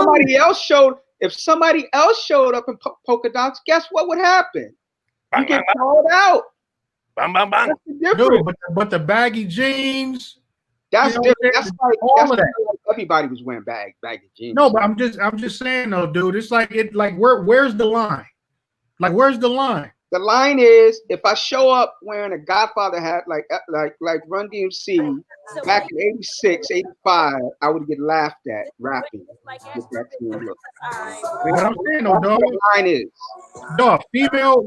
If somebody else showed up in polka dots, guess what would happen? You get called out. Bang, bang, bang. Dude, but the baggy jeans. That's different. That's like everybody was wearing baggy jeans. No, but I'm just saying though, dude. It's like where's the line? Like, where's the line? The line is, if I show up wearing a Godfather hat like Run DMC back in 86, 85, I would get laughed at rapping with that team look. What I'm saying though, dog. The line is, dog, female,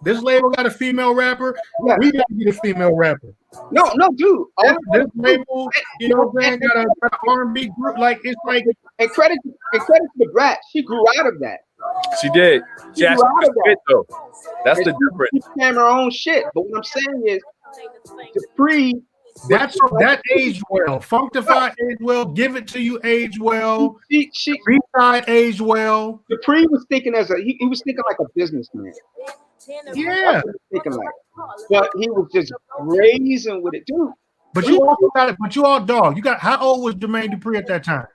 this label got a female rapper. Yeah. We gotta get a female rapper. No, dude. This label, got an R&B group. Like, it's like, and credit to the Brat. She grew out of that. She did. She actually fit though. That's the difference. She became her own shit. But what I'm saying is, Dupree. That aged well. Funkify aged well. Give It To You aged well. Reside aged well. Dupree was thinking he was thinking like a businessman. Yeah. But he was just brazen with it, dude. But you also got it. But you all dog. You got, how old was Jermaine Dupri at that time?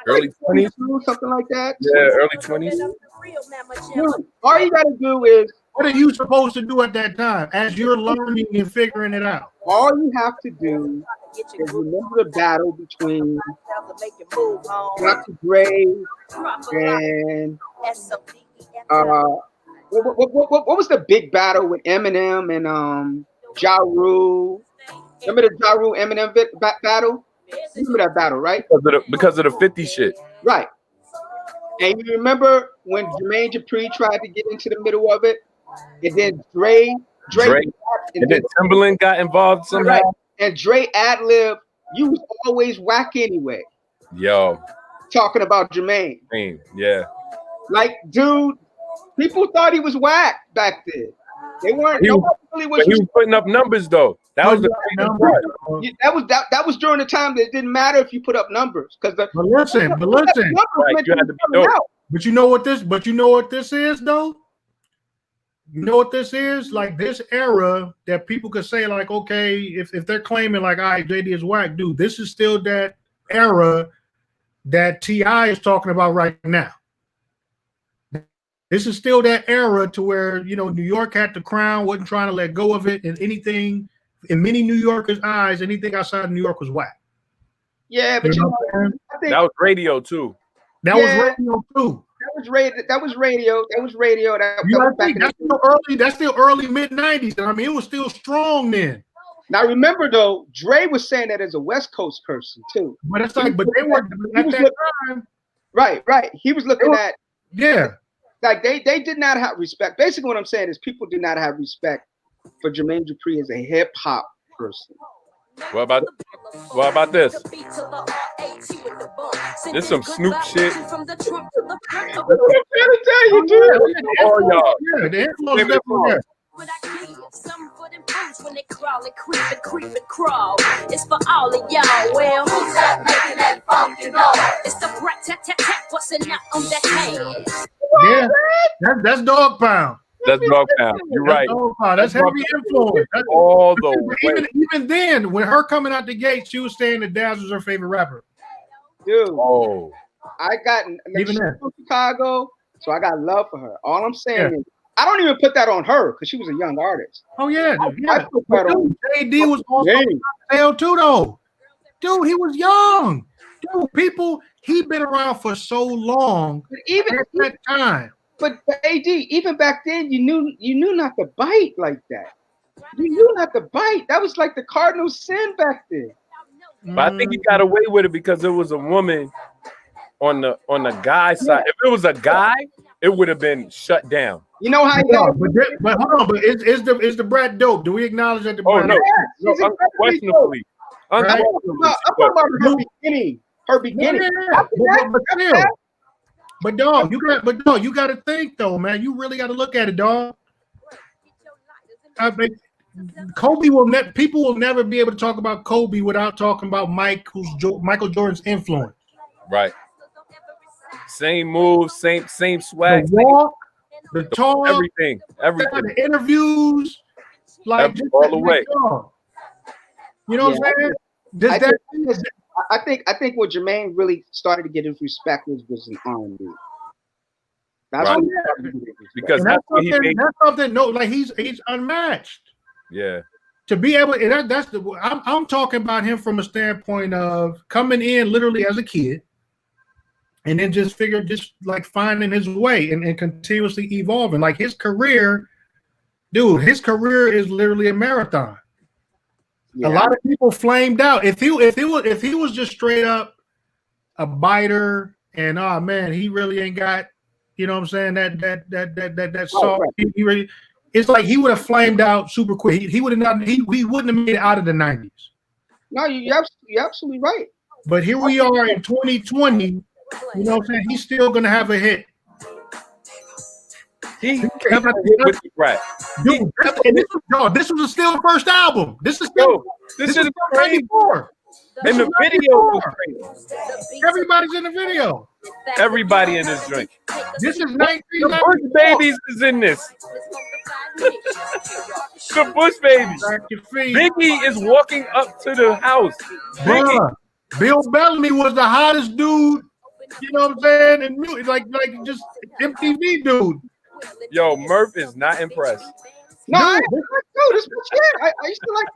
Early 20s, something like that. Yeah, early 20s. Dude, all you gotta do is, what are you supposed to do at that time as you're learning and figuring it out? All you have to do is remember the battle between Dr. Dre and what was the big battle with Eminem and Ja Rule? Remember the Ja Rule Eminem battle? Remember that battle, right? Because of the 50 shit. Right. And you remember when Jermaine Dupri tried to get into the middle of it? And then Dre and then Timberland got involved somehow. Right. And Dre ad-lib, you was always whack anyway. Yo. Talking about Jermaine. Yeah. Like, dude, people thought he was whack back then. They weren't. He was putting up numbers though. That was the that was during the time that it didn't matter if you put up numbers, because but listen. Right, you had to be dope. But you know what this is though? You know what this is? Like this era that people could say, like, okay, if they're claiming like, all right, JD is whack, dude, this is still that era that T.I. is talking about right now. This is still that era to where, you know, New York had the crown, wasn't trying to let go of it, and anything, in many New Yorkers' eyes, anything outside of New York was whack. Yeah, but I think that was radio too. That was radio too. That was radio. That was radio. That's still early mid 90s. I mean, it was still strong then. Now remember though, Dre was saying that as a West Coast person too. But it's like, but they were at that time. Right. He was looking at like they did not have respect. Basically, what I'm saying is people do not have respect for Jermaine Dupri as a hip hop person. What about this? This some Snoop shit. I'm trying to tell you, dude. Oh, y'all. Yeah, the influence definitely there. Some for them boots when they crawl and creep and crawl. It's for all of y'all. Well, who's that making that funky noise? It's the brat tat tat tat busting out on that hand. Yeah, that's Dog Pound. That's Dog Pound. You're right. That's heavy influence. That's, all the way. Even then, when her coming out the gate, she was saying that Daz was her favorite rapper. Dude. Oh. I got even from Chicago, so I got love for her. All I'm saying is, I don't even put that on her because she was a young artist. Oh yeah, I put that on. JD was also on too, though. Dude, he was young. Dude, he'd been around for so long. But even at that time. But AD, even back then, you knew not to bite like that. You knew not to bite. That was like the cardinal sin back then. But I think he got away with it because it was a woman on the guy side. If it was a guy, it would have been shut down. You know how? But hold on. But is the brat dope? Do we acknowledge that the brat? No, unquestionably. I'm talking about her beginning. Her beginning. But dog, you got to think though, man. You really got to look at it, dog. I mean, people will never be able to talk about Kobe without talking about Michael Jordan's influence. Right. Same moves, same swag. The walk, the talk, everything. The interviews, like all the way. You know what I'm saying? I think what Jermaine really started to get his respect was in R&B. That's right. Because that's something. No, like he's unmatched. Yeah. To be able, I'm talking about him from a standpoint of coming in literally as a kid, and then just finding his way and continuously evolving. Like his career, dude, his career is literally a marathon. Yeah. A lot of people flamed out. If he was just straight up a biter and man, he really ain't got, you know what I'm saying, that soft. Right. It's like he would have flamed out super quick. He would have not. He wouldn't have made it out of the 90s. No, you're absolutely right. But here we are in 2020. You know what I'm saying? He's still gonna have a hit. He have a hit with the rap. Dude, this was still the first album. This is 94. And the video was crazy. Everybody's in the video. Everybody in this drink. This is 1994. The Bush Babies is in this. The Bush Babies. Biggie is walking up to the house. Bruh, Bill Bellamy was the hottest dude. You know what I'm saying? And like just MTV dude. Yo, Murph is not impressed. No, this was shit. I used to like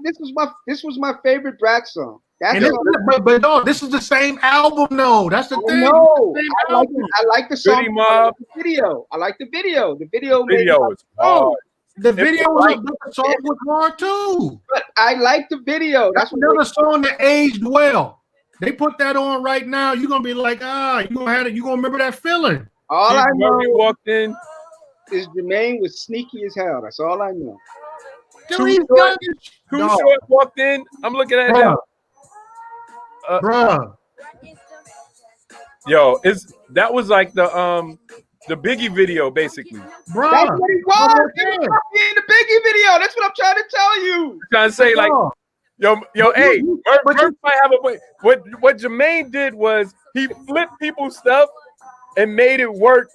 this was my favorite Brat song. But no, this is the same album though. That's the thing. No, I like the song. The video. I like the video. The video is hard. The video the song was hard too. But I like the video. That's another song that aged well. They put that on right now. You're gonna be like, you're gonna remember that feeling. All I know walked in is Jermaine was sneaky as hell. That's all I know. Too Short walked in. I'm looking at him. Bruh. Yo, that was like the Biggie video, basically. Bruh. That's what he was. He was in the Biggie video. That's what I'm trying to tell you. I'm trying to say, like, yo, hey, Murph might have a way. What Jermaine did was he flipped people's stuff and made it work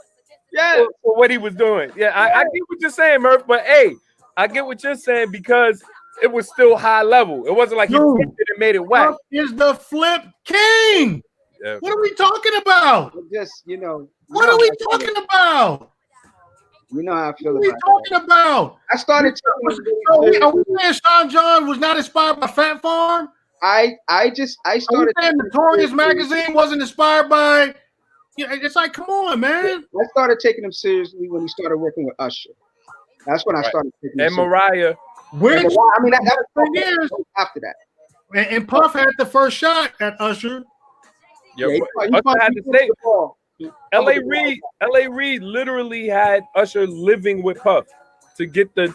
for what he was doing. Yeah, I get what you're saying, Murph. But hey, I get what you're saying because it was still high level. It wasn't like he flipped it and made it whack. Puff is the flip king. Yeah. What are we talking about? Just What are we talking about? You know how I feel What are we about talking about? I started. Are we saying Sean John was not inspired by Fat Farm? I started. Notorious magazine wasn't inspired by. It's like, come on, man. I started taking him seriously when he started working with Usher. That's when I started taking him and Mariah. Which I mean, that was after that. And Puff had the first shot at Usher. Yo, Usher had to say. L.A. Reid literally had Usher living with Puff to get the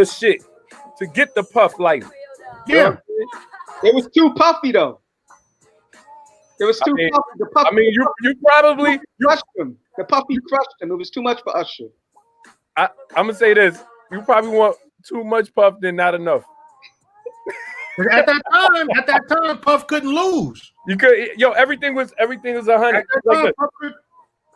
shit, to get the Puff life. Yeah, it was too puffy though. It was too puffy. The puffy. I mean, you probably crushed him. The puffy crushed him. It was too much for Usher. I'm gonna say this: you probably want too much Puff than not enough. At that time, Puff couldn't lose. You could, everything was 100. Like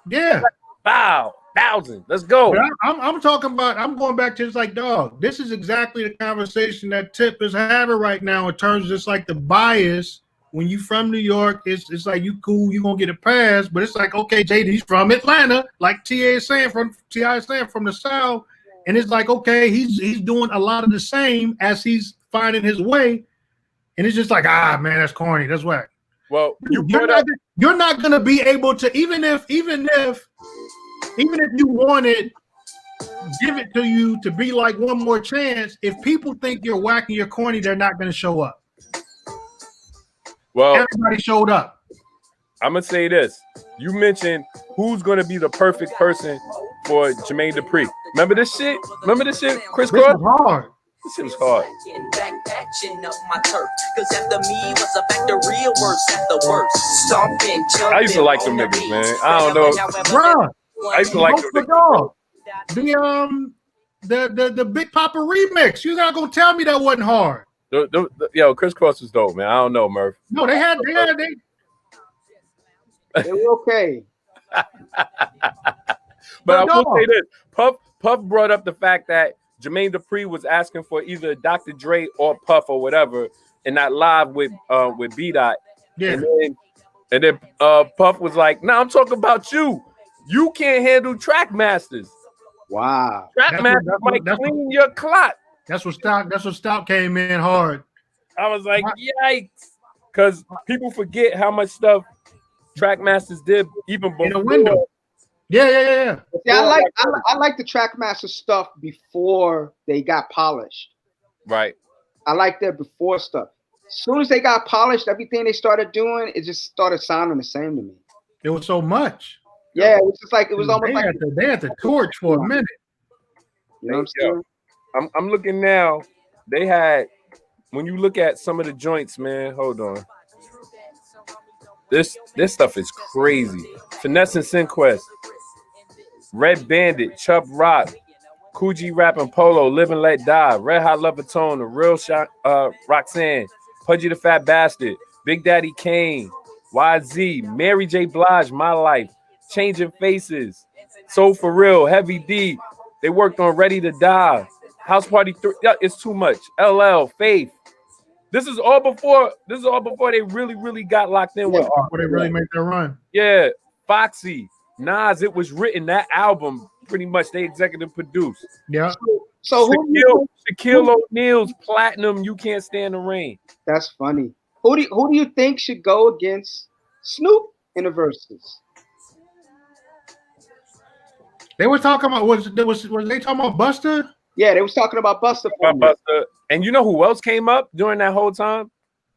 yeah. Wow, 1,000. Let's go. But I'm talking about. I'm going back to, it's like, dog. This is exactly the conversation that Tip is having right now in terms of just like the bias. When you from New York, it's like you cool, you gonna get a pass. But it's like, okay, JD's from Atlanta, like T.I. is saying from the South, and it's like, okay, he's doing a lot of the same as he's finding his way. And it's just like, man, that's corny. That's whack. Well, you're not gonna be able to, even if you wanted, give it to you to be like one more chance. If people think you're whack and you're corny, they're not gonna show up. Well, everybody showed up. I'm gonna say this. You mentioned who's gonna be the perfect person for Jermaine Dupri. Remember this shit? Chris Cross? This was hard. This shit was hard. I used to like them niggas, man. I don't know. Bruh, I used to like them niggas. The Big Papa remix. You're not gonna tell me that wasn't hard. Yo, Chris Cross was dope, man. I don't know, Murph. No, they were okay. But I will say this: Puff brought up the fact that Jermaine Dupri was asking for either Dr. Dre or Puff or whatever, and not live with B-Dot. Yeah. And then Puff was like, "No, I'm talking about you. You can't handle track masters. Wow, track masters might clean your clock." That's what Stout came in hard. I was like, yikes, because people forget how much stuff Trackmasters did even before. In the window. Yeah. Yeah, I like the Trackmaster stuff before they got polished. Right. I like their before stuff. As soon as they got polished, everything they started doing, it just started sounding the same to me. It was so much. Yeah, it was just like, it was almost like they had the torch for a minute. You know what I'm saying? I'm looking now. They had, when you look at some of the joints, man, hold on. This stuff is crazy. Finesse and Sinquest, Red Bandit, Chubb Rock, Coogee Rap and Polo, Live and Let Die, Red Hot Levatone, The Real Roxanne, Pudgy the Fat Bastard, Big Daddy Kane, YZ, Mary J. Blige, My Life, Changing Faces, Soul For Real, Heavy D. They worked on Ready to Die, House Party 3. Yeah, it's too much. LL, Faith. This is all before they really got locked in with. Before they really made their run. Yeah, Foxy, Nas. It was written, that album pretty much they executive produced. Yeah. So Shaquille O'Neal's Platinum, You Can't Stand the Rain. That's funny. Who do you think should go against Snoop in the verses? They were talking about was they talking about Busta? Yeah, they was talking about Busta. And you know who else came up during that whole time?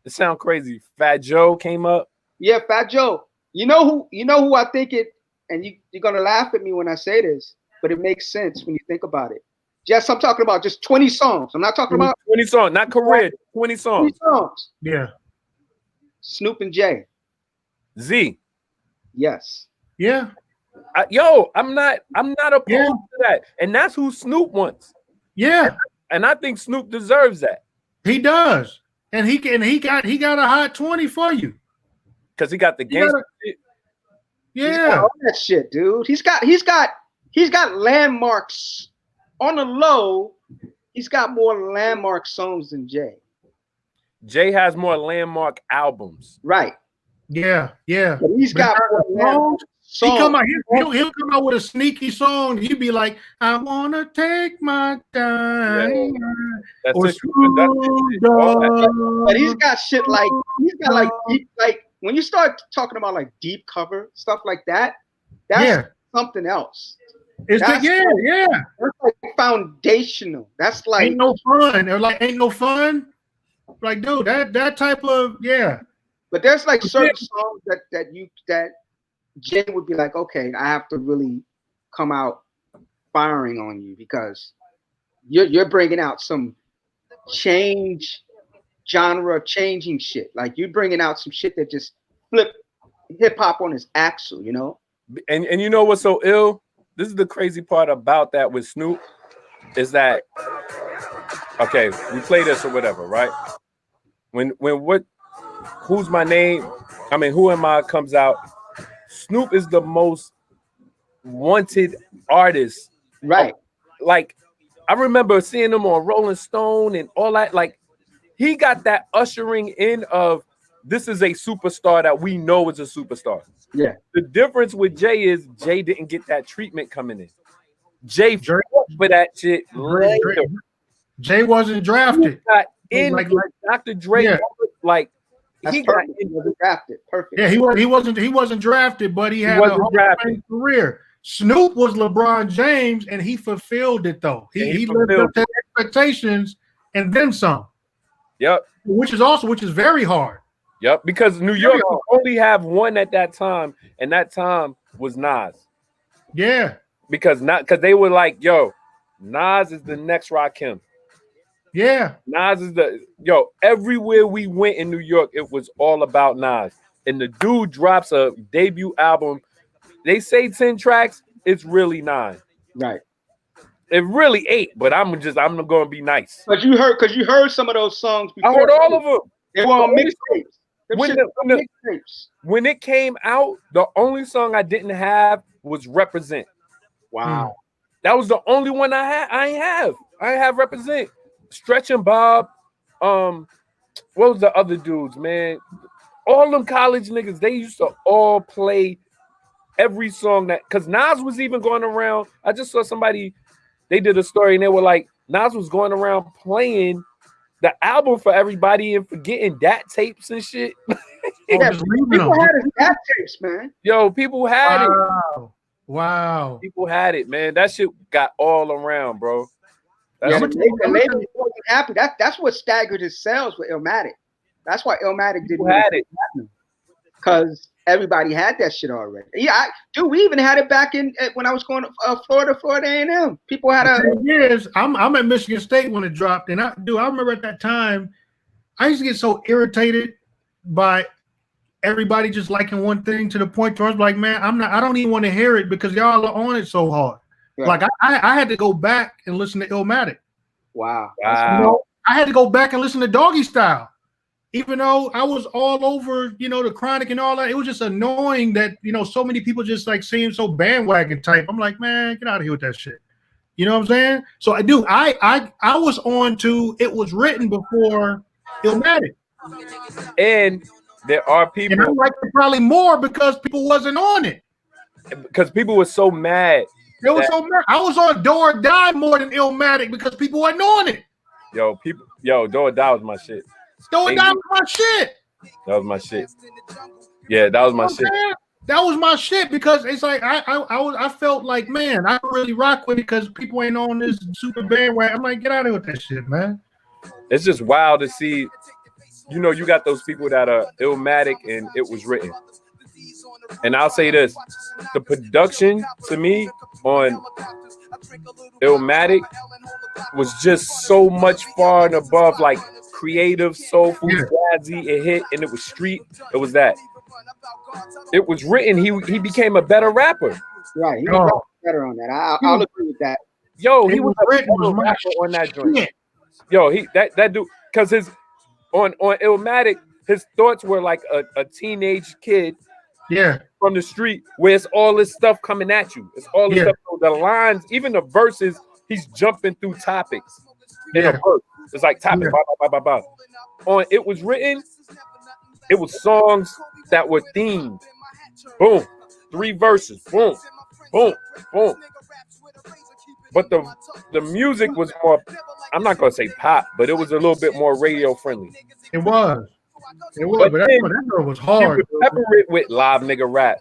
It sounds crazy. Fat Joe came up. Yeah, Fat Joe. You know who I think it, and you're gonna laugh at me when I say this, but it makes sense when you think about it. Yes, I'm talking about just 20 songs. I'm not talking about 20 songs, not career, 20 songs. 20 songs. Yeah. Snoop and Jay. Z. Yes. Yeah. I'm not opposed to that. And that's who Snoop wants. Yeah. And I think Snoop deserves that. He does. And he got a hot 20 for you. Because he got the gangster shit. He's got Yeah. all that shit, dude. He's got landmarks on the low. He's got more landmark songs than Jay. Jay has more landmark albums. Right. Yeah. But he's got more landmark songs. He'll come out with a sneaky song. He'd be like, I wanna take my time. That's Or it. That's But he's got shit like deep, like when you start talking about like deep cover stuff like that, that's something else. It's That's that's like foundational. That's like ain't no fun. Or like ain't no fun. Like, dude, that type of But there's like certain songs that Jay would be like, okay, I have to really come out firing on you because you're bringing out some genre changing shit. Like you're bringing out some shit that just flip hip hop on its axle, you know? And you know what's so ill? This is the crazy part about that with Snoop is that, okay, we play this or whatever, right? When Who's My Name? I mean, Who Am I comes out. Snoop is the most wanted artist. Right. Like, I remember seeing him on Rolling Stone and all that. Like, he got that ushering in of this is a superstar that we know is a superstar. Yeah. The difference with Jay is Jay didn't get that treatment coming in. Jay fought for that shit later. Jay wasn't drafted. He got in like Dr. Dre, like he got in. Drafted. Perfect. Yeah, he wasn't drafted, but he had a Hall of Fame career. Snoop was LeBron James, and he fulfilled it though. He lived up to expectations and then some. Yep. Which is very hard. Yep, because New York only have one at that time, and that time was Nas. Yeah. Because they were like, yo, Nas is the next Rakim. Yeah. Nas is everywhere we went in New York, it was all about Nas. And the dude drops a debut album. They say 10 tracks, it's really 9. Right. It really 8, but I'm gonna be nice. But you heard some of those songs before. I heard all of them. They were on mixtapes. When it came out, the only song I didn't have was Represent. Wow. That was the only one I had. I ain't have Represent. Stretch and Bob. What was the other dudes, man? All them college niggas, they used to all play every song because Nas was even going around. I just saw somebody, they did a story and they were like, Nas was going around playing the album for everybody and forgetting dat tapes and shit. Yeah, people had his dat tapes, man. Yo, people had it. Wow. People had it, man. That shit got all around, bro. The label wasn't happy. That's what staggered his sales with M.A.D. That's why M.A.D. didn't have it. Because everybody had that shit already. Yeah, we even had it back in when I was going to Florida A&M. People had I'm at Michigan State when it dropped, and I remember at that time, I used to get so irritated by everybody just liking one thing to the point where I was like, man, I don't even want to hear it because y'all are on it so hard. Right. Like I had to go back and listen to M.A.D. Wow. I had to go back and listen to Doggy Style. Even though I was all over, the Chronic and all that, it was just annoying that, so many people just like seem so bandwagon type. I'm like, man, get out of here with that shit. You know what I'm saying? So I was on to It Was Written before M.A.D. And there are people. And I liked it probably more because people wasn't on it. Because people were so mad. They were so mad. I was on Do or Die more than Illmatic because people wasn't on it. Do or Die was my shit. Do or Die was my shit. That was my shit. Yeah, that was my shit. That was my shit because it's like I felt like, man, I really rock with it because people ain't on this super bandwagon. I'm like, get out of here with that shit, man. It's just wild to see. You got those people that are Illmatic and It Was Written. And I'll say this, the production to me on Illmatic was just so much far and above, like creative, soulful, jazzy. It hit and it was street. It was that. It Was Written. He became a better rapper. Right. He was better on that. I'll agree with that. Yo, he was a better rapper on that joint. Yo, that dude, because on Illmatic, his thoughts were like a teenage kid Yeah. From the street where it's all this stuff coming at you. It's all this stuff. So the lines, even the verses, he's jumping through topics in a verse. It's like topic, blah, blah, blah, blah, blah. On It Was Written, it was songs that were themed. Boom. 3 verses. Boom. Boom. Boom. But the music was more, I'm not gonna say pop, but it was a little bit more radio friendly. It was. It was, but that girl was hard. You pepper it with live nigga rap.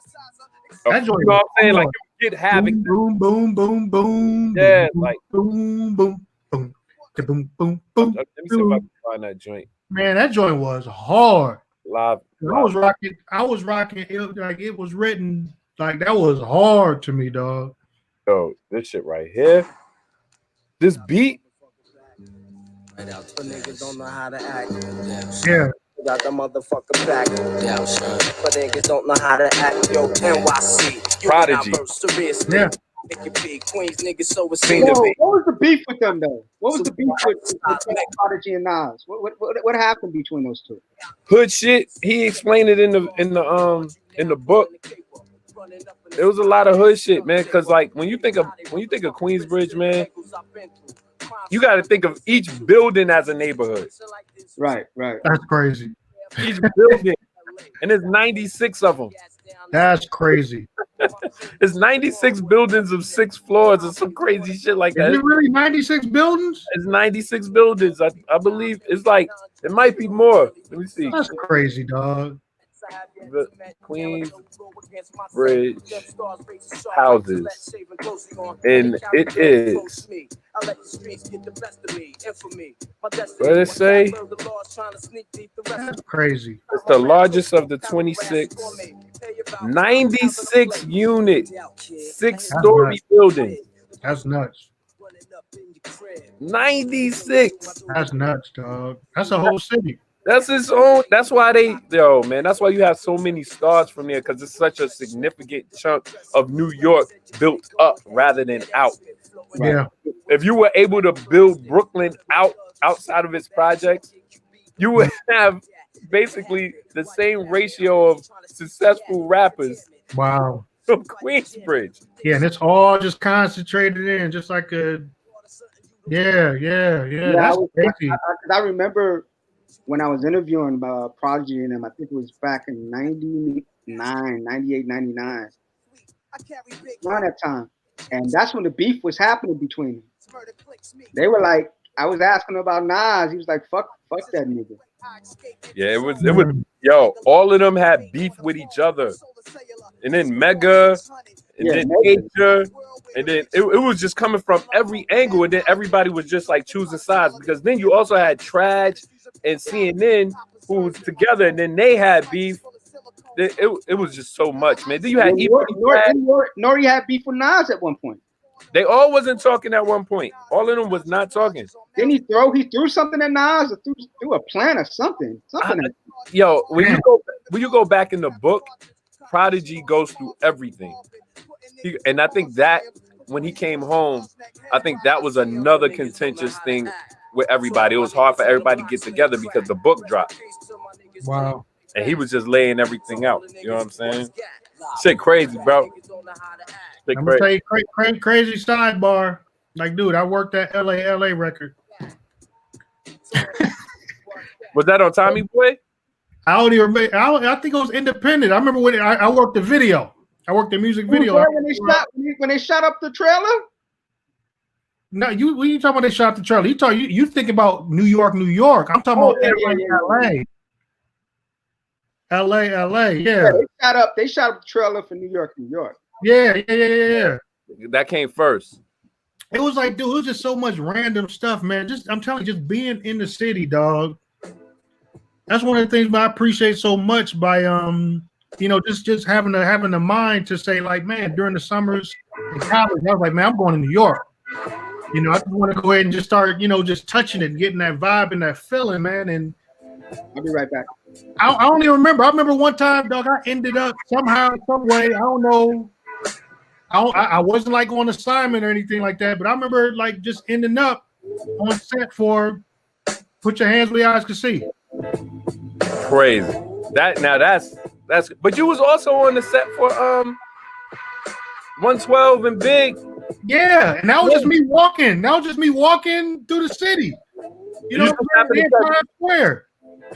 That you know what I'm saying? Like you get havoc. Boom, boom, boom, boom. Yeah, boom, like boom, boom, boom, boom, boom, boom. Let me see if I can find that joint. Man, that joint was hard. Live. I was rocking. It was written like that was hard to me, dog. Yo, this shit right here. This beat. Niggas don't know how to act. Yeah. Got the motherfucker back. But niggas don't know how to act. Yo, NYC. Prodigy. Yeah. Queens niggas so what was the beef with them though? What was the beef with Prodigy and Nas? What happened between those two? Hood shit. He explained it in the book. It was a lot of hood shit, man. Cause like when you think of Queensbridge, man, you got to think of each building as a neighborhood. Right, right. That's crazy. Each building, and there's 96 of them. That's crazy. It's 96 buildings of 6 floors or some crazy shit like that. Is it really 96 buildings? It's 96 buildings. I believe it's like it might be more. Let me see. That's crazy, dog. The Queensbridge houses, and it is. What did it say? That's crazy. It's the largest of the 26. 96 unit, 6-story building. That's nuts. 96. That's nuts, dog. That's a whole city. That's its own. That's why that's why you have so many stars from there, because it's such a significant chunk of New York built up rather than out. Yeah. If you were able to build Brooklyn outside of its projects, you would have basically the same ratio of successful rappers. Wow. From Queensbridge. Yeah, and it's all just concentrated in, just like a. Yeah. That's crazy. I remember when I was interviewing Prodigy and them, I think it was back in 98, 99, around that time. And that's when the beef was happening between them. They were like, I was asking about Nas. He was like, fuck that nigga. Yeah, it was, all of them had beef with each other. And then Mega, and then Nature, and then it was just coming from every angle. And then everybody was just like choosing sides, because then you also had Traj and CNN who was together, and then they had beef. It was just so much, man. Then you had Nori had beef with Nas at one point. They all wasn't talking at one point. All of them was not talking. Then he threw something at Nas, or threw a plan or something. Yo, when you go back in the book, Prodigy goes through everything. And I think that when he came home, I think that was another contentious thing with everybody. It was hard for everybody to get together because the book dropped. Wow. And he was just laying everything out. You know what I'm saying? Shit crazy, bro. I'm gonna tell you crazy sidebar. Like, dude, I worked at LA record. Was that on Tommy Boy? I don't even remember. I think it was independent. I remember when I worked the video. I worked the music video. When they shot up the trailer? No, when you talking about they shot the trailer, you think about New York. I'm talking about LA. LA, yeah. They shot up the trailer for New York. Yeah. That came first. It was like, dude, it was just so much random stuff, man. I'm telling you, just being in the city, dog. That's one of the things I appreciate so much by just having the mind to say, like, man, during the summers in college, I was like, man, I'm going to New York. I just want to go ahead and just start, just touching it, getting that vibe and that feeling, man. And I'll be right back. I don't even remember. I remember one time, dog, I ended up somehow, some way, I don't know. I wasn't like on assignment or anything like that, but I remember like just ending up on set for Put Your Hands Where Your Eyes Can See. Crazy. That's But you was also on the set for 112 and Big. Yeah, and that was just me walking. That was just me walking through the city. You know, in Times Square.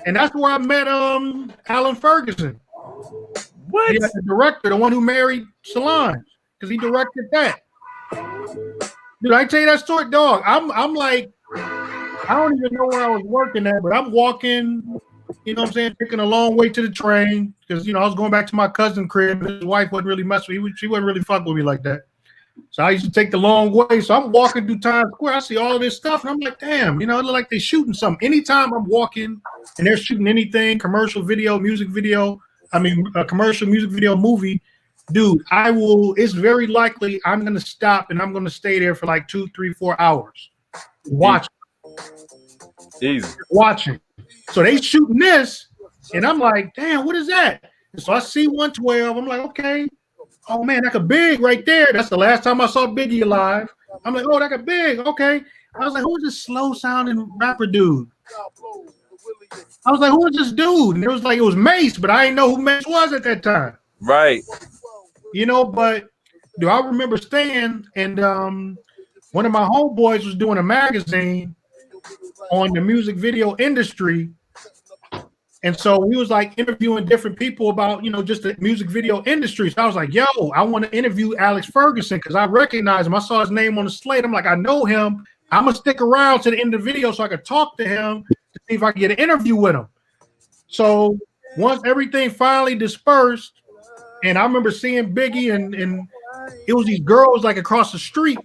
And that's where I met Alan Ferguson. What? Yeah, the director, the one who married Solange, because he directed that. Dude, I tell you that story, dog. I'm like, I don't even know where I was working at, but I'm walking, you know what I'm saying, taking a long way to the train because I was going back to my cousin's crib. His wife wasn't really messing with me. She wasn't really fucking with me like that. So I used to take the long way. So I'm walking through Times Square. I see all of this stuff, and I'm like, damn, it look like they're shooting something. Anytime I'm walking and they're shooting anything, commercial video, music video, a commercial music video movie, dude, it's very likely I'm going to stop and I'm going to stay there for like 2, 3, 4 hours. Watching. So they shooting this, and I'm like, damn, what is that? And so I see 112. I'm like, okay. Oh man, that's a Big right there. That's the last time I saw Biggie alive. I'm like, oh, that's a Big. Okay. I was like, who is this slow sounding rapper dude? I was like, who is this dude? And it was Mace, but I didn't know who Mace was at that time. Right. But do I remember staying and one of my homeboys was doing a magazine on the music video industry. And so we was like interviewing different people about, just the music video industry. So I was like, yo, I want to interview Alex Ferguson because I recognize him. I saw his name on the slate. I'm like, I know him. I'm going to stick around to the end of the video so I could talk to him to see if I can get an interview with him. So once everything finally dispersed, and I remember seeing Biggie and it was these girls like across the street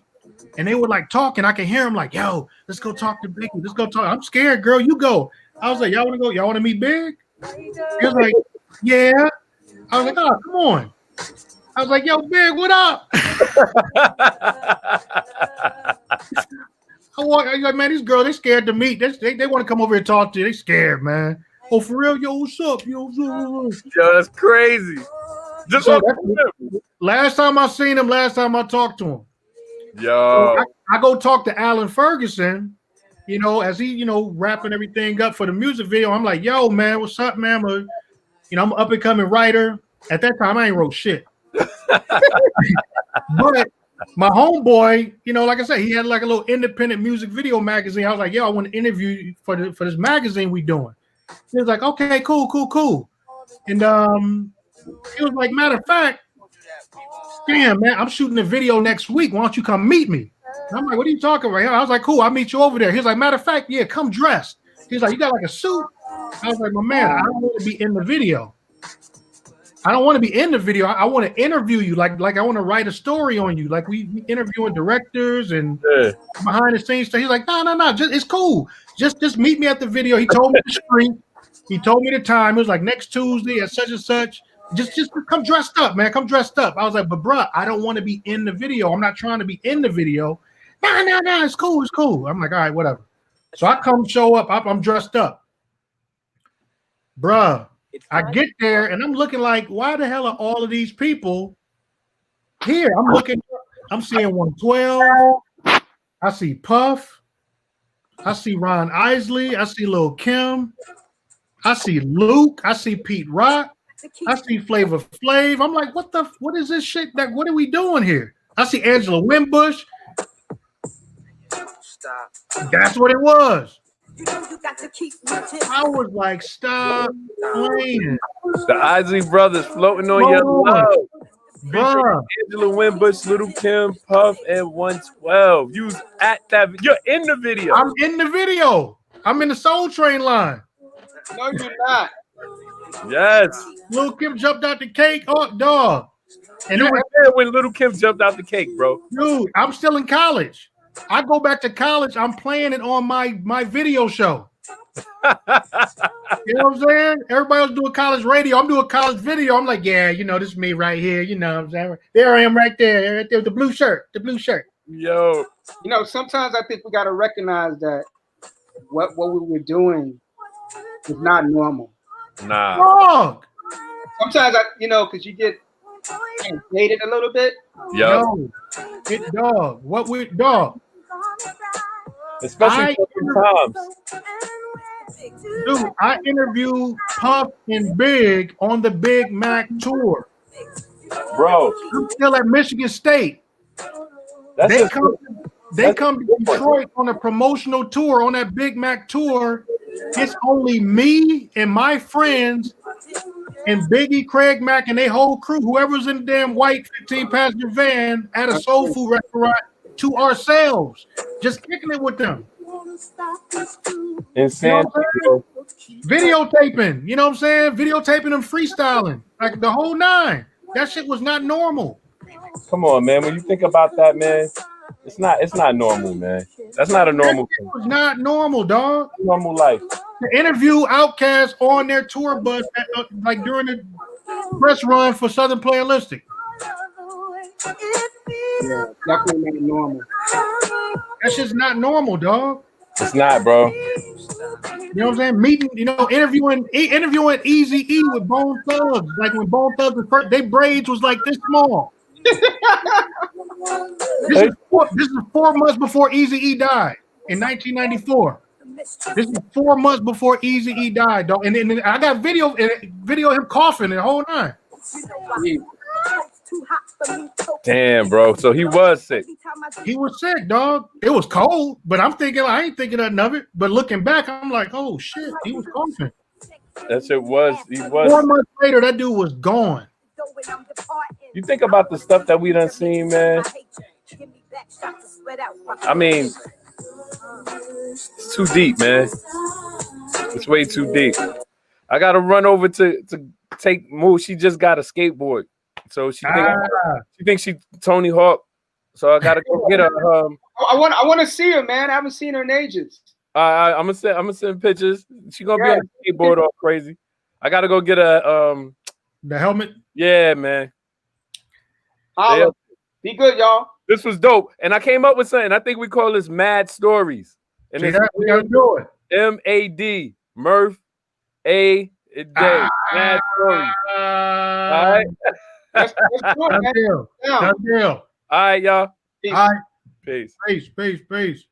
and they were like talking. I could hear them like, yo, let's go talk to Biggie. Let's go talk. I'm scared, girl. You go. I was like, y'all want to go? Y'all want to meet Big? He was like, yeah. I was like, oh, come on. I was like, yo, Big, what up? I was like, man, these girls, they scared to meet. They want to come over here and talk to you. They scared, man. Oh, for real? Yo, what's up? Yo, that's crazy. Last time I seen him, last time I talked to him. Yo. So I go talk to Alan Ferguson. As he, wrapping everything up for the music video, I'm like, yo, man, what's up, man? I'm an up and coming writer. At that time, I ain't wrote shit. But my homeboy, like I said, he had like a little independent music video magazine. I was like, yo, I want to interview you for this magazine we doing. He was like, okay, cool. And he was like, matter of fact, damn, man, I'm shooting a video next week. Why don't you come meet me? And I'm like, what are you talking about? I was like, cool, I'll meet you over there. He was like, matter of fact, yeah, come dressed. He's like, you got like a suit? I was like, my man, I don't want to be in the video. I don't want to be in the video. I want to interview you. Like I want to write a story on you. Like we interviewing directors and behind the scenes stuff. He's like, no, it's cool. Just meet me at the video. He told me the street. He told me the time. It was like next Tuesday at such and such. Just come dressed up, man. Come dressed up. I was like, but bruh, I don't want to be in the video. I'm not trying to be in the video. No, it's cool. I'm like, all right, whatever. So I come show up. I'm dressed up. Bruh, I get there and I'm looking like, why the hell are all of these people here? I'm seeing 112. I see Puff. I see Ron Isley. I see Lil Kim. I see Luke. I see Pete Rock. I see Flavor Flav. I'm like, what is this shit? What are we doing here? I see Angela Wimbush. That's what it was. I was like, stop playing. The Isley brothers floating on your love. Bruh. Angela Wimbush, Little Kim, Puff, and 112. You was at that. You're in the video. I'm in the video. I'm in the Soul Train line. No, you're not. Yes. Little Kim jumped out the cake. Oh, dog. And you were there when Little Kim jumped out the cake, bro. Dude, I'm still in college. I go back to college. I'm playing it on my video show. You know what I'm saying? Everybody else doing college radio. I'm doing college video. I'm like, yeah, this is me right here. You know what I'm saying? There I am right there with the blue shirt. Yo. Sometimes I think we got to recognize that what we were doing is not normal. Nah. Dog. Sometimes because you get dated a little bit. Yo. It's dog. What we dog. Especially times. Dude, I interviewed Puff and Big on the Big Mac tour. Bro, I'm still at Michigan State. that's They just, come to Detroit on a promotional tour. On that Big Mac tour, it's only me and my friends and Biggie, Craig Mack, and their whole crew, whoever's in the damn white 15-passenger van at a soul food restaurant, to ourselves, just kicking it with them. insane. Videotaping, you know what I'm saying? Videotaping them freestyling, like the whole nine. That shit was not normal. Come on, man. When you think about that, man, it's not normal, man. That's not a normal thing. It was not normal, dog. Normal life. To interview Outkast on their tour bus, like during the press run for Southern Playalistic. Yeah, definitely not normal. That's just not normal, dog. It's not, bro. You know what I'm saying? Meeting, interviewing Eazy-E with Bone Thugs. Like when Bone Thugs was first, their braids was like this small. This is 4 months before Eazy-E died in 1994. This is 4 months before Eazy-E died, dog. And then I got video of him coughing the whole nine. Damn, bro. So he was sick. He was sick, dog. It was cold, but I ain't thinking nothing of it. But looking back, I'm like, oh shit, he was coughing. That shit was. He was. 4 months later, that dude was gone. You think about the stuff that we done seen, man. I mean, it's too deep, man. It's way too deep. I gotta run over to take Moo. She just got a skateboard, so she thinks she Tony Hawk. So I gotta go get her. I want to see her, man. I haven't seen her in ages. I'm gonna send pictures. She gonna be on the skateboard all crazy. I gotta go get a the helmet. Yeah, man. Holla. Be good, y'all. This was dope, and I came up with something. I think we call this Mad Stories, and we gotta do it. M.A.D. Murph, Adell. Mad Stories. All right. Let's do it, man. Done deal. All right, y'all. Peace. All right. Peace. Peace.